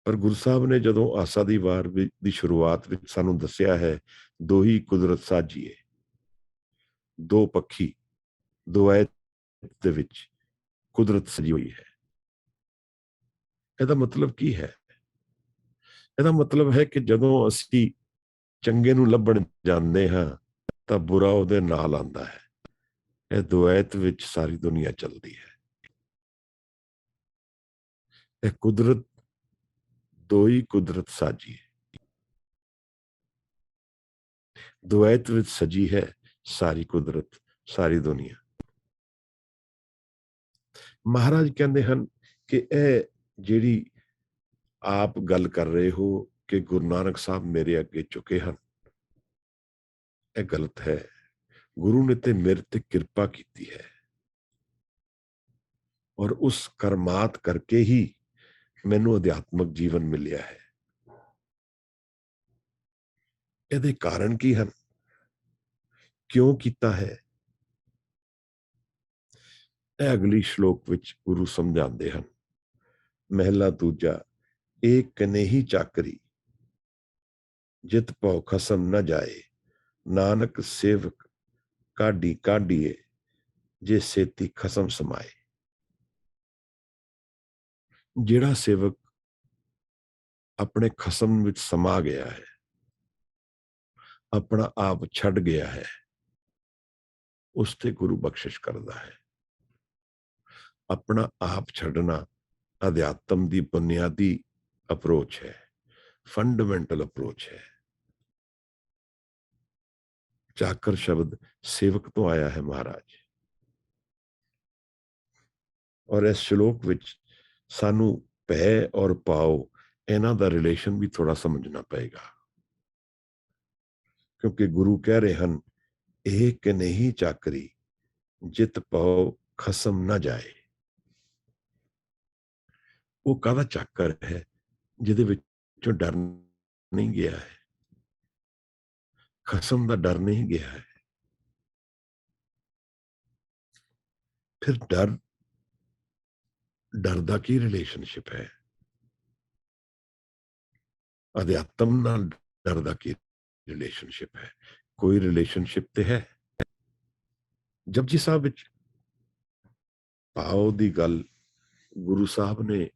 ਪਰ ਗੁਰੂ ਸਾਹਿਬ ਨੇ ਜਦੋਂ ਆਸਾ ਦੀ ਵਾਰ ਦੀ ਸ਼ੁਰੂਆਤ ਵਿੱਚ ਸਾਨੂੰ ਦੱਸਿਆ ਹੈ, ਦੋ ਹੀ ਕੁਦਰਤ ਸਾਜੀਏ, ਦੋ ਪੱਖੀ, ਦੋ ਐਤ ਦੇ ਵਿੱਚ ਕੁਦਰਤ ਸਜੀ ਹੋਈ ਹੈ। ਇਹਦਾ ਮਤਲਬ ਕੀ ਹੈ? ਇਹਦਾ ਮਤਲਬ ਹੈ ਕਿ ਜਦੋਂ ਅਸੀਂ ਚੰਗੇ ਨੂੰ ਲੱਭਣ ਜਾਂਦੇ ਹਾਂ ਤਾਂ ਬੁਰਾ ਉਹਦੇ ਨਾਲ ਆਉਂਦਾ ਹੈ। ਇਹ ਦੁਆਇਤ ਵਿੱਚ ਸਾਰੀ ਦੁਨੀਆ ਚੱਲਦੀ ਹੈ। ਇਹ ਕੁਦਰਤ ਦੋ ਹੀ ਕੁਦਰਤ ਸਾਜੀ ਹੈ, ਦੁਆਇਤ ਵਿੱਚ ਸਜੀ ਹੈ ਸਾਰੀ ਕੁਦਰਤ, ਸਾਰੀ ਦੁਨੀਆ। ਮਹਾਰਾਜ ਕਹਿੰਦੇ ਹਨ ਕਿ ਇਹ ਜਿਹੜੀ ਆਪ ਗੱਲ ਕਰ ਰਹੇ ਹੋ ਕਿ ਗੁਰੂ ਨਾਨਕ ਸਾਹਿਬ ਮੇਰੇ ਅੱਗੇ ਝੁਕੇ ਹਨ, ਇਹ ਗਲਤ ਹੈ। ਗੁਰੂ ਨੇ ਤੇ ਮੇਰੇ ਤੇ ਕਿਰਪਾ ਕੀਤੀ ਹੈ, ਔਰ ਉਸ ਕਰਮਾਤ ਕਰਕੇ ਹੀ ਮੈਨੂੰ ਅਧਿਆਤਮਿਕ ਜੀਵਨ ਮਿਲਿਆ ਹੈ। ਇਹਦੇ ਕਾਰਨ ਕੀ ਹਨ? ਕਿਉਂ ਕੀਤਾ ਹੈ? ਇਹ ਅਗਲੀ ਸ਼ਲੋਕ ਵਿੱਚ ਗੁਰੂ ਸਮਝਾਉਂਦੇ ਹਨ। ਮਹਿਲਾ ਦੂਜਾ। ਏਕ ਕਨੇਹੀ ਚਾਕਰੀ, ਜਿਤ ਭਉ ਖਸਮ ਨਾ ਜਾਏ, ਨਾਨਕ ਸੇਵਕ ਕਾਢੀ ਕਾਢੀਏ, ਜੇ ਸੇਤੀ ਖਸਮ ਸਮਾਏ। ਜਿਹੜਾ ਸੇਵਕ ਆਪਣੇ ਖਸਮ ਵਿੱਚ ਸਮਾ ਗਿਆ ਹੈ, ਆਪਣਾ ਆਪ ਛੱਡ ਗਿਆ ਹੈ, ਉਸ ਤੇ ਗੁਰੂ ਬਖਸ਼ਿਸ਼ ਕਰਦਾ ਹੈ। ਆਪਣਾ ਆਪ ਛੱਡਣਾ ਅਧਿਆਤਮ ਦੀ ਬੁਨਿਆਦੀ ਅਪਰੋਚ ਹੈ, ਫੰਡਾਮੈਂਟਲ ਅਪਰੋਚ ਹੈ। ਚਾਕਰ ਸ਼ਬਦ ਸੇਵਕ ਤੋਂ ਆਇਆ ਹੈ ਮਹਾਰਾਜ। ਔਰ ਇਸ ਸ਼ਲੋਕ ਵਿੱਚ ਸਾਨੂੰ ਭੈ ਔਰ ਭਾਵ ਇਹਨਾਂ ਦਾ ਰਿਲੇਸ਼ਨ ਵੀ ਥੋੜਾ ਸਮਝਣਾ ਪਏਗਾ, ਕਿਉਂਕਿ ਗੁਰੂ ਕਹਿ ਰਹੇ ਹਨ, ਇਹ ਕਿ ਨਹੀਂ ਚਾਕਰੀ ਜਿਤ ਪਾਓ ਖਸਮ ਨਾ ਜਾਏ। ਉਹ ਕਾਹਦਾ ਚਾਕਰ ਹੈ ਜਿਹਦੇ ਵਿੱਚੋਂ ਡਰ ਨਹੀਂ ਗਿਆ ਹੈ, ਖਸਮ ਦਾ ਡਰ ਨਹੀਂ ਗਿਆ ਹੈ। ਫਿਰ ਡਰ ਦਾ ਕੀ ਰਿਲੇਸ਼ਨਸ਼ਿਪ ਹੈ ਅਧਿਆਤਮ ਨਾਲ? ਡਰ ਦਾ ਕੀ ਰਿਲੇਸ਼ਨਸ਼ਿਪ ਹੈ? ਕੋਈ ਰਿਲੇਸ਼ਨਸ਼ਿਪ ਤੇ ਹੈ? ਜਪਜੀ ਸਾਹਿਬ ਵਿੱਚ ਭਾਵ ਦੀ ਗੱਲ ਗੁਰੂ ਸਾਹਿਬ ਨੇ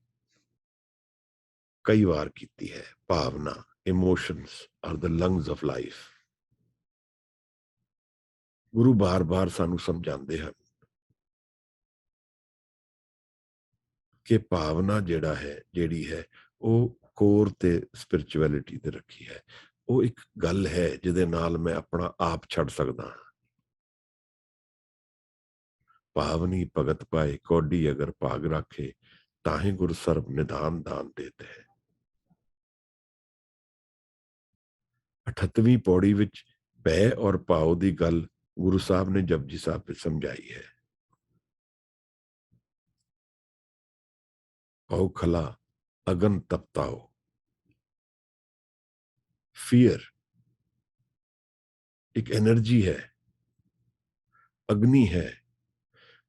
ਕਈ ਵਾਰ ਕੀਤੀ ਹੈ। ਭਾਵਨਾ, emotions are the lungs of life. ਗੁਰੂ ਬਾਰ-ਬਾਰ ਸਾਨੂੰ ਸਮਝਾਉਂਦੇ ਹਨ ਕਿ ਭਾਵਨਾ ਜਿਹੜੀ ਹੈ ਉਹ ਕੋਰ ਤੇ ਸਪਿਰਿਚੁਅਲਿਟੀ ਤੇ ਰੱਖੀ ਹੈ। ਉਹ ਇੱਕ ਗੱਲ ਹੈ ਜਿਹਦੇ ਨਾਲ ਮੈਂ ਆਪਣਾ ਆਪ ਛੱਡ ਸਕਦਾ ਹਾਂ। ਭਾਵਨੀ ਭਗਤ ਪਾਏ ਕੌਡੀ ਅਗਰ ਭਾਗ ਰੱਖੇ, ਤਾਂ ਹੀ ਗੁਰ ਸਰਬ ਨਿਧਾਨ ਦਾਨ ਦੇਤੇ ਹੈ। 38ਵੀਂ ਪੌੜੀ ਵਿੱਚ ਭੈ ਔਰ ਭਾਵ ਦੀ ਗੱਲ ਗੁਰੂ ਸਾਹਿਬ ਨੇ ਜਪਜੀ ਸਾਹਿਬ ਵਿੱਚ ਸਮਝਾਈ ਹੈ। ਭਾਉ ਖਲਾ ਅਗਨ ਤਪਤਾਓ। ਫੀਅਰ ਇੱਕ એનર્ਜੀ ਹੈ, ਅਗਨੀ ਹੈ,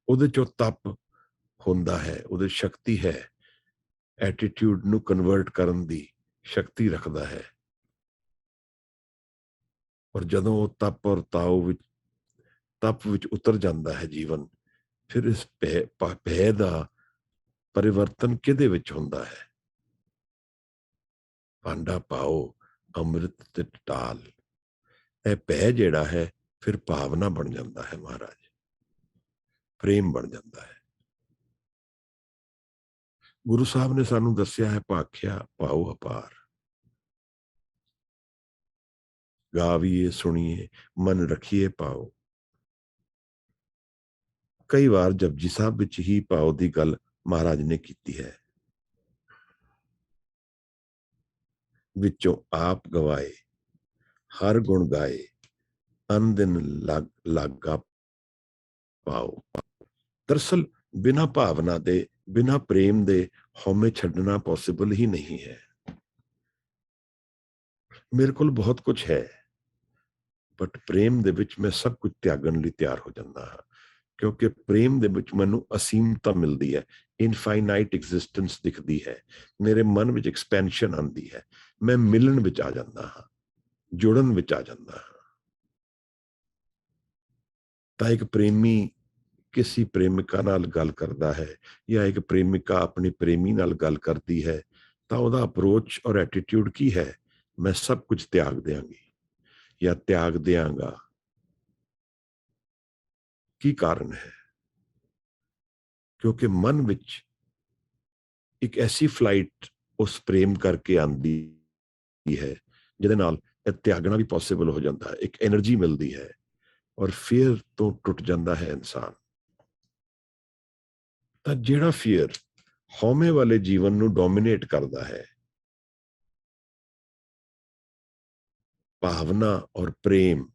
ਉਹਦੇ ਚੋਂ ਤਪ ਹੁੰਦਾ ਹੈ, ਉਹਦੇ ਸ਼ਕਤੀ ਹੈ, ਐਟੀਟਿਊਡ ਨੂੰ ਕਨਵਰਟ ਕਰਨ ਦੀ ਸ਼ਕਤੀ ਰੱਖਦਾ ਹੈ। ਔਰ ਜਦੋਂ ਉਹ ਤਪ ਔਰ ਤਪ ਵਿੱਚ ਉਤਰ ਜਾਂਦਾ ਹੈ ਜੀਵਨ, ਫਿਰ ਇਸ ਭੈ ਦਾ ਪਰਿਵਰਤਨ ਕਿਹਦੇ ਵਿੱਚ ਹੁੰਦਾ ਹੈ? ਭਾਂਡਾ ਪਾਓ ਅੰਮ੍ਰਿਤ ਤੇ ਟਾਲ। ਇਹ ਭੈ ਜਿਹੜਾ ਹੈ ਫਿਰ ਭਾਵਨਾ ਬਣ ਜਾਂਦਾ ਹੈ ਮਹਾਰਾਜ, ਪ੍ਰੇਮ ਬਣ ਜਾਂਦਾ ਹੈ। ਗੁਰੂ ਸਾਹਿਬ ਨੇ ਸਾਨੂੰ ਦੱਸਿਆ ਹੈ, ਭਾਖਿਆ ਭਾਉ ਅਪਾਰ, ਗਾਵੀਏ ਸੁਣੀਏ ਮਨ ਰੱਖੀਏ ਭਾਉ। ਕਈ ਵਾਰ ਜਪਜੀ ਸਾਹਿਬ ਵਿੱਚ ਹੀ ਭਾਉ ਦੀ ਗੱਲ ਮਹਾਰਾਜ ਨੇ ਕੀਤੀ ਹੈ। ਵਿੱਚੋਂ ਆਪ ਗਵਾਏ ਹਰ ਗੁਣ ਗਾਏ, ਅਨ ਦਿਨ ਲਾਗਾ ਪਾਓ। ਦਰਅਸਲ ਬਿਨਾਂ ਭਾਵਨਾ ਦੇ, ਬਿਨਾਂ ਪ੍ਰੇਮ ਦੇ ਹਉਮੈ ਛੱਡਣਾ ਪੋਸੀਬਲ ਹੀ ਨਹੀਂ ਹੈ। ਮੇਰੇ ਕੋਲ ਬਹੁਤ ਕੁਝ ਹੈ, ਬਟ ਪ੍ਰੇਮ ਦੇ ਵਿੱਚ ਮੈਂ ਸਭ ਕੁਝ ਤਿਆਗਣ ਲਈ ਤਿਆਰ ਹੋ ਜਾਂਦਾ ਹਾਂ, ਕਿਉਂਕਿ ਪ੍ਰੇਮ ਦੇ ਵਿੱਚ ਮੈਨੂੰ ਅਸੀਮਤਾ ਮਿਲਦੀ ਹੈ, ਇਨਫਾਈਨਾਈਟ ਐਗਜ਼ਿਸਟੈਂਸ ਦਿਖਦੀ ਹੈ, ਮੇਰੇ ਮਨ ਵਿੱਚ ਐਕਸਪੈਂਸ਼ਨ ਆਉਂਦੀ ਹੈ, ਮੈਂ ਮਿਲਣ ਵਿੱਚ ਆ ਜਾਂਦਾ ਹਾਂ, ਜੁੜਨ ਵਿੱਚ ਆ ਜਾਂਦਾ ਹਾਂ। ਤਾਂ ਇੱਕ ਪ੍ਰੇਮੀ ਕਿਸੇ ਪ੍ਰੇਮਿਕਾ ਨਾਲ ਗੱਲ ਕਰਦਾ ਹੈ, ਜਾਂ ਇੱਕ ਪ੍ਰੇਮਿਕਾ ਆਪਣੀ ਪ੍ਰੇਮੀ ਨਾਲ ਗੱਲ ਕਰਦੀ ਹੈ, ਤਾਂ ਉਹਦਾ ਅਪਰੋਚ ਔਰ ਐਟੀਟਿਊਡ ਕੀ ਹੈ? ਮੈਂ ਸਭ ਕੁਝ ਤਿਆਗ ਦਿਆਂਗੀ ਜਾਂ ਤਿਆਗ ਦਿਆਂਗਾ। ਕੀ ਕਾਰਨ ਹੈ? ਕਿਉਂਕਿ ਮਨ ਵਿੱਚ ਇੱਕ ਐਸੀ ਫਲਾਈਟ ਉਸ ਪ੍ਰੇਮ ਕਰਕੇ ਆਂਦੀ ਹੈ ਜਿਹਦੇ ਨਾਲ ਇਹ ਤਿਆਗਣਾ ਵੀ ਪੋਸੀਬਲ ਹੋ ਜਾਂਦਾ ਹੈ, ਇੱਕ એનર્ਜੀ ਮਿਲਦੀ ਹੈ, ਔਰ ਫੀਅਰ ਤੋਂ ਟੁੱਟ ਜਾਂਦਾ ਹੈ ਇਨਸਾਨ। ਤਾਂ ਜਿਹੜਾ ਫੀਅਰ ਹਉਮੈ ਵਾਲੇ ਜੀਵਨ ਨੂੰ ਡੋਮੀਨੇਟ ਕਰਦਾ ਹੈ, ਭਾਵਨਾ ਔਰ ਪ੍ਰੇਮ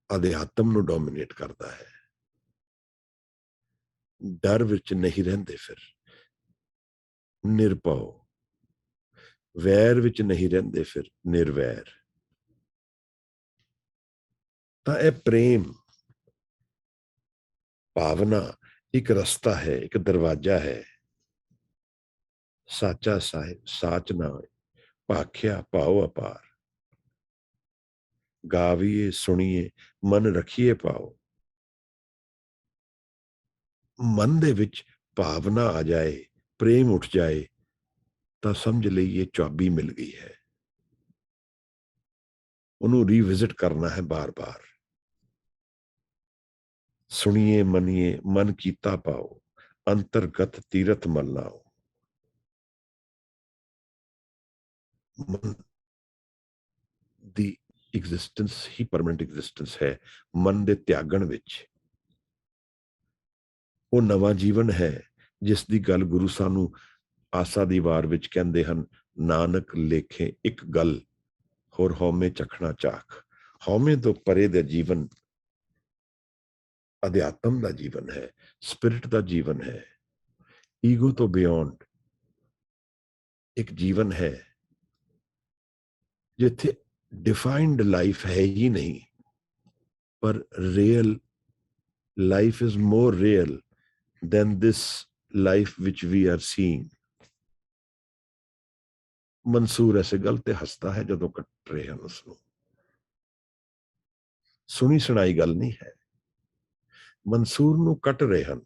ਅਧਿਆਤਮ ਨੂੰ ਡੋਮੀਨੇਟ ਕਰਦਾ ਹੈ। ਡਰ ਵਿੱਚ ਨਹੀਂ ਰਹਿੰਦੇ, ਫਿਰ ਨਿਰਭਉ। ਵੈਰ ਵਿੱਚ ਨਹੀਂ ਰਹਿੰਦੇ, ਫਿਰ ਨਿਰਵੈਰ। ਤਾਂ ਇਹ ਪ੍ਰੇਮ ਭਾਵਨਾ ਇੱਕ ਰਸਤਾ ਹੈ, ਇੱਕ ਦਰਵਾਜ਼ਾ ਹੈ। ਸਾਚਾ ਸਾਹਿਬ ਸਾਚ ਨਾ ਭਾਖਿਆ ਭਾਉ ਅਪਾਰ, ਗਾਵੀਏ ਸੁਣੀਏ ਮਨ ਰੱਖੀਏ ਭਾਉ। ਮਨ ਦੇ ਵਿੱਚ ਭਾਵਨਾ ਆ ਜਾਏ, ਪ੍ਰੇਮ ਉੱਠ ਜਾਏ, ਤਾਂ ਸਮਝ ਲਈਏ ਚਾਬੀ ਮਿਲ ਗਈ ਹੈ। ਉਹਨੂੰ ਰੀਵਿਜ਼ਿਟ ਕਰਨਾ ਹੈ ਬਾਰ-ਬਾਰ। ਸੁਣੀਏ ਮਨੀਏ ਮਨ ਕੀਤਾ ਪਾਓ, ਅੰਤਰਗਤ ਤੀਰਥ ਮਲ ਲਾਓ। ਮਨ ਦੀ ਐਗਜ਼ਿਸਟੈਂਸ ਹੀ ਪਰਮਨੈਂਟ ਐਗਜ਼ਿਸਟੈਂਸ ਹੈ। ਮਨ ਦੇ ਤਿਆਗਣ ਵਿੱਚ ਉਹ ਨਵਾਂ ਜੀਵਨ ਹੈ ਜਿਸ ਦੀ ਗੱਲ ਗੁਰੂ ਸਾਨੂੰ ਆਸਾ ਦੀ ਵਾਰ ਵਿੱਚ ਕਹਿੰਦੇ ਹਨ, ਨਾਨਕ ਲੇਖੇ ਇੱਕ ਗੱਲ ਹੋਰ ਹਉਮੈ ਚਖਣਾ ਚਾਖ। ਹਉਮੈ ਤੋਂ ਪਰੇ ਦਾ ਜੀਵਨ ਅਧਿਆਤਮ ਦਾ ਜੀਵਨ ਹੈ, ਸਪਿਰਿਟ ਦਾ ਜੀਵਨ ਹੈ, ਈਗੋ ਤੋਂ ਬਿਯੋਂਡ ਇੱਕ ਜੀਵਨ ਹੈ ਜਿੱਥੇ ਡਿਫਾਈਨਡ ਲਾਈਫ ਹੈ ਹੀ ਨਹੀਂ, ਪਰ real life is more real than this life which we are seeing। Mansoor ਐਸੇ ਗੱਲ ਤੇ ਹੱਸਦਾ ਹੈ ਜਦੋਂ ਕੱਟ ਰਹੇ ਹਨ ਉਸਨੂੰ। ਸੁਣੀ ਸੁਣਾਈ ਗੱਲ ਨਹੀਂ ਹੈ, ਮਨਸੂਰ ਨੂੰ ਕੱਟ ਰਹੇ ਹਨ।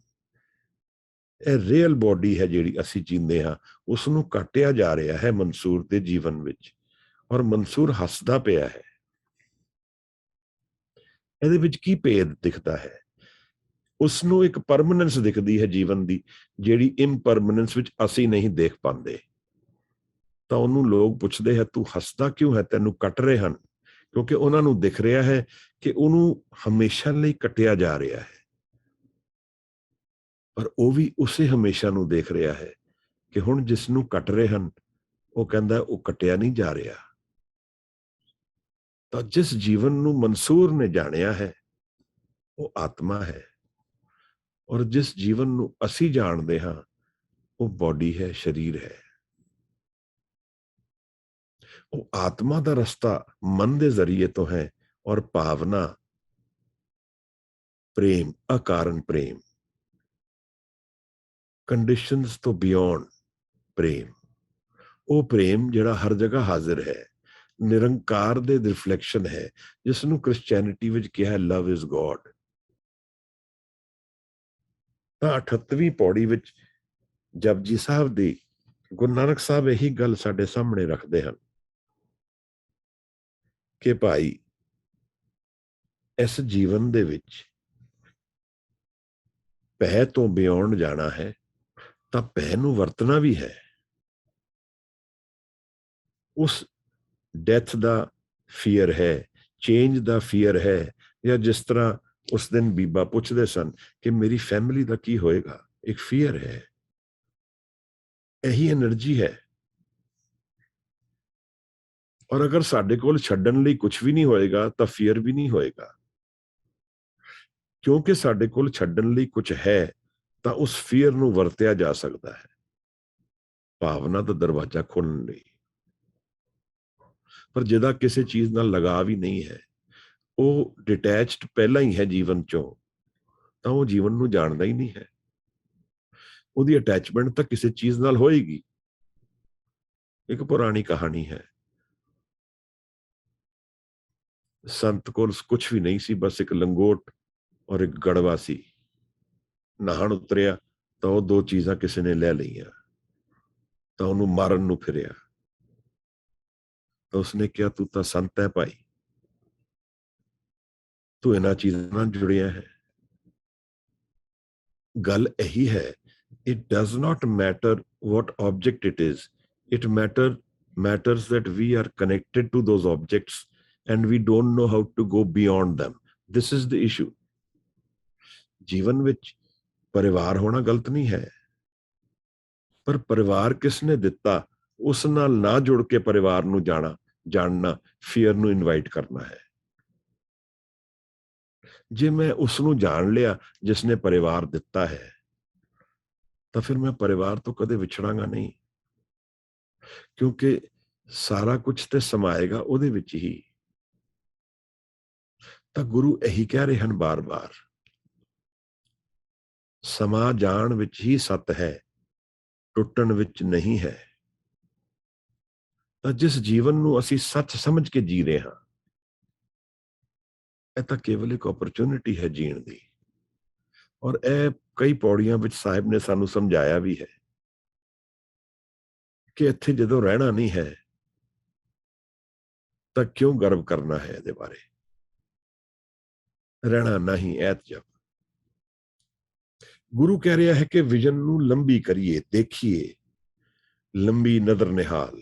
ਇਹ ਰੀਅਲ ਬੋਡੀ ਹੈ ਜਿਹੜੀ ਅਸੀਂ ਜੀਂਦੇ ਹਾਂ, ਉਸ ਨੂੰ ਕੱਟਿਆ ਜਾ ਰਿਹਾ ਹੈ ਮਨਸੂਰ ਦੇ ਜੀਵਨ ਵਿੱਚ, ਔਰ ਮਨਸੂਰ ਹੱਸਦਾ ਪਿਆ ਹੈ। ਇਹਦੇ ਵਿੱਚ ਕੀ ਭੇਦ ਦਿਖਦਾ ਹੈ? ਉਸ ਨੂੰ ਇੱਕ ਪਰਮਨੈਂਸ ਦਿਖਦੀ ਹੈ ਜੀਵਨ ਦੀ, ਜਿਹੜੀ ਇੰਪਰਮਨੈਂਸ ਵਿੱਚ ਅਸੀਂ ਨਹੀਂ ਦੇਖ ਪਾਉਂਦੇ। ਤਾਂ ਉਹਨੂੰ ਲੋਕ ਪੁੱਛਦੇ ਹੈ, ਤੂੰ ਹੱਸਦਾ ਕਿਉਂ ਹੈ, ਤੈਨੂੰ ਕੱਟ ਰਹੇ ਹਨ? ਕਿਉਂਕਿ ਉਹਨਾਂ ਨੂੰ ਦਿਖ ਰਿਹਾ ਹੈ ਕਿ ਉਹਨੂੰ ਹਮੇਸ਼ਾ ਲਈ ਕੱਟਿਆ ਜਾ ਰਿਹਾ ਹੈ, ਪਰ ਉਹ ਵੀ ਉਸੇ ਹਮੇਸ਼ਾ ਨੂੰ ਦੇਖ ਰਿਹਾ ਹੈ ਕਿ ਹੁਣ ਜਿਸ ਨੂੰ ਕੱਟ ਰਹੇ ਹਨ ਉਹ ਕਹਿੰਦਾ ਉਹ ਕੱਟਿਆ ਨਹੀਂ ਜਾ ਰਿਹਾ। ਤਾਂ ਜਿਸ ਜੀਵਨ ਨੂੰ ਮਨਸੂਰ ਨੇ ਜਾਣਿਆ ਹੈ ਉਹ ਆਤਮਾ ਹੈ, ਔਰ ਜਿਸ ਜੀਵਨ ਨੂੰ ਅਸੀਂ ਜਾਣਦੇ ਹਾਂ ਉਹ ਬੋਡੀ ਹੈ, ਸਰੀਰ ਹੈ। ਉਹ ਆਤਮਾ ਦਾ ਰਸਤਾ ਮਨ ਦੇ ਜ਼ਰੀਏ ਤੋਂ ਹੈ, ਔਰ ਭਾਵਨਾ ਪ੍ਰੇਮ, ਅਕਾਰਨ ਪ੍ਰੇਮ, ਕੰਡੀਸ਼ਨਸ ਤੋਂ ਬਿਯੋਂਡ ਪ੍ਰੇਮ। ਉਹ ਪ੍ਰੇਮ ਜਿਹੜਾ ਹਰ ਜਗ੍ਹਾ ਹਾਜ਼ਰ ਹੈ, ਨਿਰੰਕਾਰ ਦੇ ਰਿਫਲੈਕਸ਼ਨ ਹੈ, ਜਿਸ ਨੂੰ ਕ੍ਰਿਸਚੈਨਿਟੀ ਵਿੱਚ ਕਿਹਾ ਹੈ ਲਵ ਇਜ਼ ਗੋਡ। ਤਾਂ 38ਵੀਂ ਪੌੜੀ ਵਿੱਚ ਜਪਜੀ ਸਾਹਿਬ ਦੀ ਗੁਰੂ ਨਾਨਕ ਸਾਹਿਬ ਇਹੀ ਗੱਲ ਸਾਡੇ ਸਾਹਮਣੇ ਰੱਖਦੇ ਹਨ ਕਿ ਭਾਈ ਇਸ ਜੀਵਨ ਦੇ ਵਿੱਚ ਭੈ ਤੋਂ ਬਿਯੋਂਡ ਜਾਣਾ ਹੈ, ਤਾਂ ਭੈ ਨੂੰ ਵਰਤਣਾ ਵੀ ਹੈ। ਉਸ ਡੈਥ ਦਾ ਫੀਅਰ ਹੈ, ਚੇਂਜ ਦਾ ਫੀਅਰ ਹੈ, ਜਾਂ ਜਿਸ ਤਰ੍ਹਾਂ ਉਸ ਦਿਨ ਬੀਬਾ ਪੁੱਛਦੇ ਸਨ ਕਿ ਮੇਰੀ ਫੈਮਿਲੀ ਦਾ ਕੀ ਹੋਏਗਾ, ਇੱਕ ਫੀਅਰ ਹੈ। ਇਹੀ એનર્ਜੀ ਹੈ। ਔਰ ਅਗਰ ਸਾਡੇ ਕੋਲ ਛੱਡਣ ਲਈ ਕੁਝ ਵੀ ਨਹੀਂ ਹੋਏਗਾ ਤਾਂ ਫੀਅਰ ਵੀ ਨਹੀਂ ਹੋਏਗਾ, ਕਿਉਂਕਿ ਸਾਡੇ ਕੋਲ ਛੱਡਣ ਲਈ ਕੁਝ ਹੈ ਤਾਂ ਉਸ ਫੀਅਰ ਨੂੰ ਵਰਤਿਆ ਜਾ ਸਕਦਾ ਹੈ ਭਾਵਨਾ ਦਾ ਦਰਵਾਜ਼ਾ ਖੋਲਣ ਲਈ। ਪਰ ਜਿਹਦਾ ਕਿਸੇ ਚੀਜ਼ ਨਾਲ ਲਗਾਵ ਹੀ ਨਹੀਂ ਹੈ, ਉਹ ਡਿਟੈਚਡ ਪਹਿਲਾਂ ਹੀ ਹੈ ਜੀਵਨ ਚੋਂ, ਤਾਂ ਉਹ ਜੀਵਨ ਨੂੰ ਜਾਣਦਾ ਹੀ ਨਹੀਂ ਹੈ। ਉਹਦੀ ਅਟੈਚਮੈਂਟ ਤਾਂ ਕਿਸੇ ਚੀਜ਼ ਨਾਲ ਹੋਏਗੀ। ਇੱਕ ਪੁਰਾਣੀ ਕਹਾਣੀ ਹੈ, ਸੰਤ ਕੋਲ ਕੁਝ ਵੀ ਨਹੀਂ ਸੀ, ਬਸ ਇੱਕ ਲੰਗੋਟ ਔਰ ਇੱਕ ਗੜਵਾ ਸੀ। ਨਹਾਣ ਉਤਰਿਆ ਤਾਂ ਉਹ ਦੋ ਚੀਜ਼ਾਂ ਕਿਸੇ ਨੇ ਲੈ ਲਈਆਂ, ਤਾਂ ਉਹਨੂੰ ਮਾਰਨ ਨੂੰ ਫਿਰਿਆ। ਤਾਂ ਉਸਨੇ ਕਿਹਾ, ਤੂੰ ਤਾਂ ਸੰਤ ਹੈ ਭਾਈ, ਤੂੰ ਇਹਨਾਂ ਚੀਜ਼ਾਂ ਨਾਲ ਜੁੜਿਆ ਹੈ। ਗੱਲ ਇਹੀ ਹੈ, it does not matter what object it is, it matters that we are connected to those objects and we don't know how to go beyond them. This is the issue। ਜੀਵਨ ਵਿੱਚ ਪਰਿਵਾਰ ਹੋਣਾ ਗਲਤ ਨਹੀਂ ਹੈ, ਪਰ ਪਰਿਵਾਰ ਕਿਸ ਨੇ ਦਿੱਤਾ, ਉਸ ਨਾਲ ਨਾ ਜੁੜ ਕੇ ਪਰਿਵਾਰ ਨੂੰ ਜਾਣਨਾ ਫੀਅਰ ਨੂੰ ਇਨਵਾਈਟ ਕਰਨਾ ਹੈ। ਜੇ ਮੈਂ ਉਸ ਨੂੰ ਜਾਣ ਲਿਆ ਜਿਸ ਨੇ ਪਰਿਵਾਰ ਦਿੱਤਾ ਹੈ, ਤਾਂ ਫਿਰ ਮੈਂ ਪਰਿਵਾਰ ਤੋਂ ਕਦੇ ਵਿਛੜਾਂਗਾ ਨਹੀਂ, ਕਿਉਂਕਿ ਸਾਰਾ ਕੁਝ ਤੇ ਸਮਾਏਗਾ ਉਹਦੇ ਵਿੱਚ ਹੀ। ਤਾਂ ਗੁਰੂ ਇਹੀ ਕਹਿ ਰਹੇ ਹਨ ਬਾਰ-ਬਾਰ, ਸਮਾ ਜਾਣ ਵਿੱਚ ਹੀ ਸੱਤ ਹੈ, ਟੁੱਟਣ ਵਿੱਚ ਨਹੀਂ ਹੈ। ਤਾਂ ਜਿਸ ਜੀਵਨ ਨੂੰ ਅਸੀਂ ਸੱਚ ਸਮਝ ਕੇ ਜੀ ਰਹੇ ਹਾਂ, ਇਹ ਤਾਂ ਕੇਵਲ ਇੱਕ ਓਪਰਚੁਨਿਟੀ ਹੈ ਜੀਣ ਦੀ। ਔਰ ਇਹ ਕਈ ਪੌੜੀਆਂ ਵਿੱਚ ਸਾਹਿਬ ਨੇ ਸਾਨੂੰ ਸਮਝਾਇਆ ਵੀ ਹੈ ਕਿ ਇੱਥੇ ਜਦੋਂ ਰਹਿਣਾ ਨਹੀਂ ਹੈ ਤਾਂ ਕਿਉਂ ਗਰਵ ਕਰਨਾ ਹੈ ਇਹਦੇ ਬਾਰੇ। ਰਹਿਣਾ ਨਹੀਂ ਐਤ ਜਬ। ਗੁਰੂ ਕਹਿ ਰਿਹਾ ਹੈ ਕਿ ਵਿਜ਼ਨ ਨੂੰ ਲੰਬੀ ਕਰੀਏ, ਦੇਖੀਏ, ਲੰਬੀ ਨਜ਼ਰ ਨਿਹਾਲ।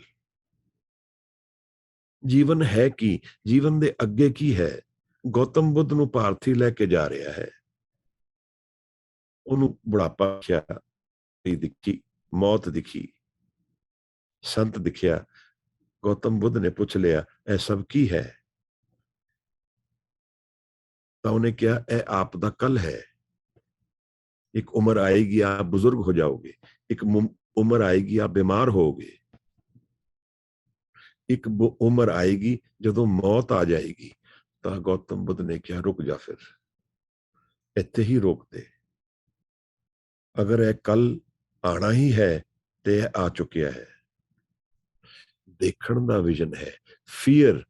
ਜੀਵਨ ਹੈ ਕੀ, ਜੀਵਨ ਦੇ ਅੱਗੇ ਕੀ ਹੈ? ਗੌਤਮ ਬੁੱਧ ਨੂੰ ਭਾਰਤੀ ਲੈ ਕੇ ਜਾ ਰਿਹਾ ਹੈ। ਉਹਨੂੰ ਬੁਢਾਪਾ ਦਿਖਿਆ, ਦਿਖੀ ਮੌਤ ਦਿਖੀ, ਸੰਤ ਦਿਖਿਆ। ਗੌਤਮ ਬੁੱਧ ਨੇ ਪੁੱਛ ਲਿਆ, ਇਹ ਸਭ ਕੀ ਹੈ? ਤਾਂ ਉਹਨੇ ਕਿਹਾ, ਇਹ ਆਪ ਦਾ ਕੱਲ ਹੈ। एक उम्र आएगी आप बुजुर्ग हो जाओगे, एक उम्र आएगी आप बीमार होगे, एक उम्र आएगी ਜਦੋਂ ਮੌਤ ਆ ਜਾਏਗੀ। ਤਾਂ ਗੌਤਮ ਬੁੱਧ ਨੇ ਕਿਹਾ, ਰੁਕ ਜਾ, ਫਿਰ ਇੱਥੇ ਹੀ ਰੋਕ ਦੇ। ਅਗਰ ਇਹ ਕੱਲ ਆਣਾ ਹੀ ਹੈ ਤੇ ਇਹ ਆ ਚੁੱਕਿਆ ਹੈ। ਦੇਖਣ ਦਾ ਵਿਜ਼ਨ ਹੈ। ਫੀਅਰ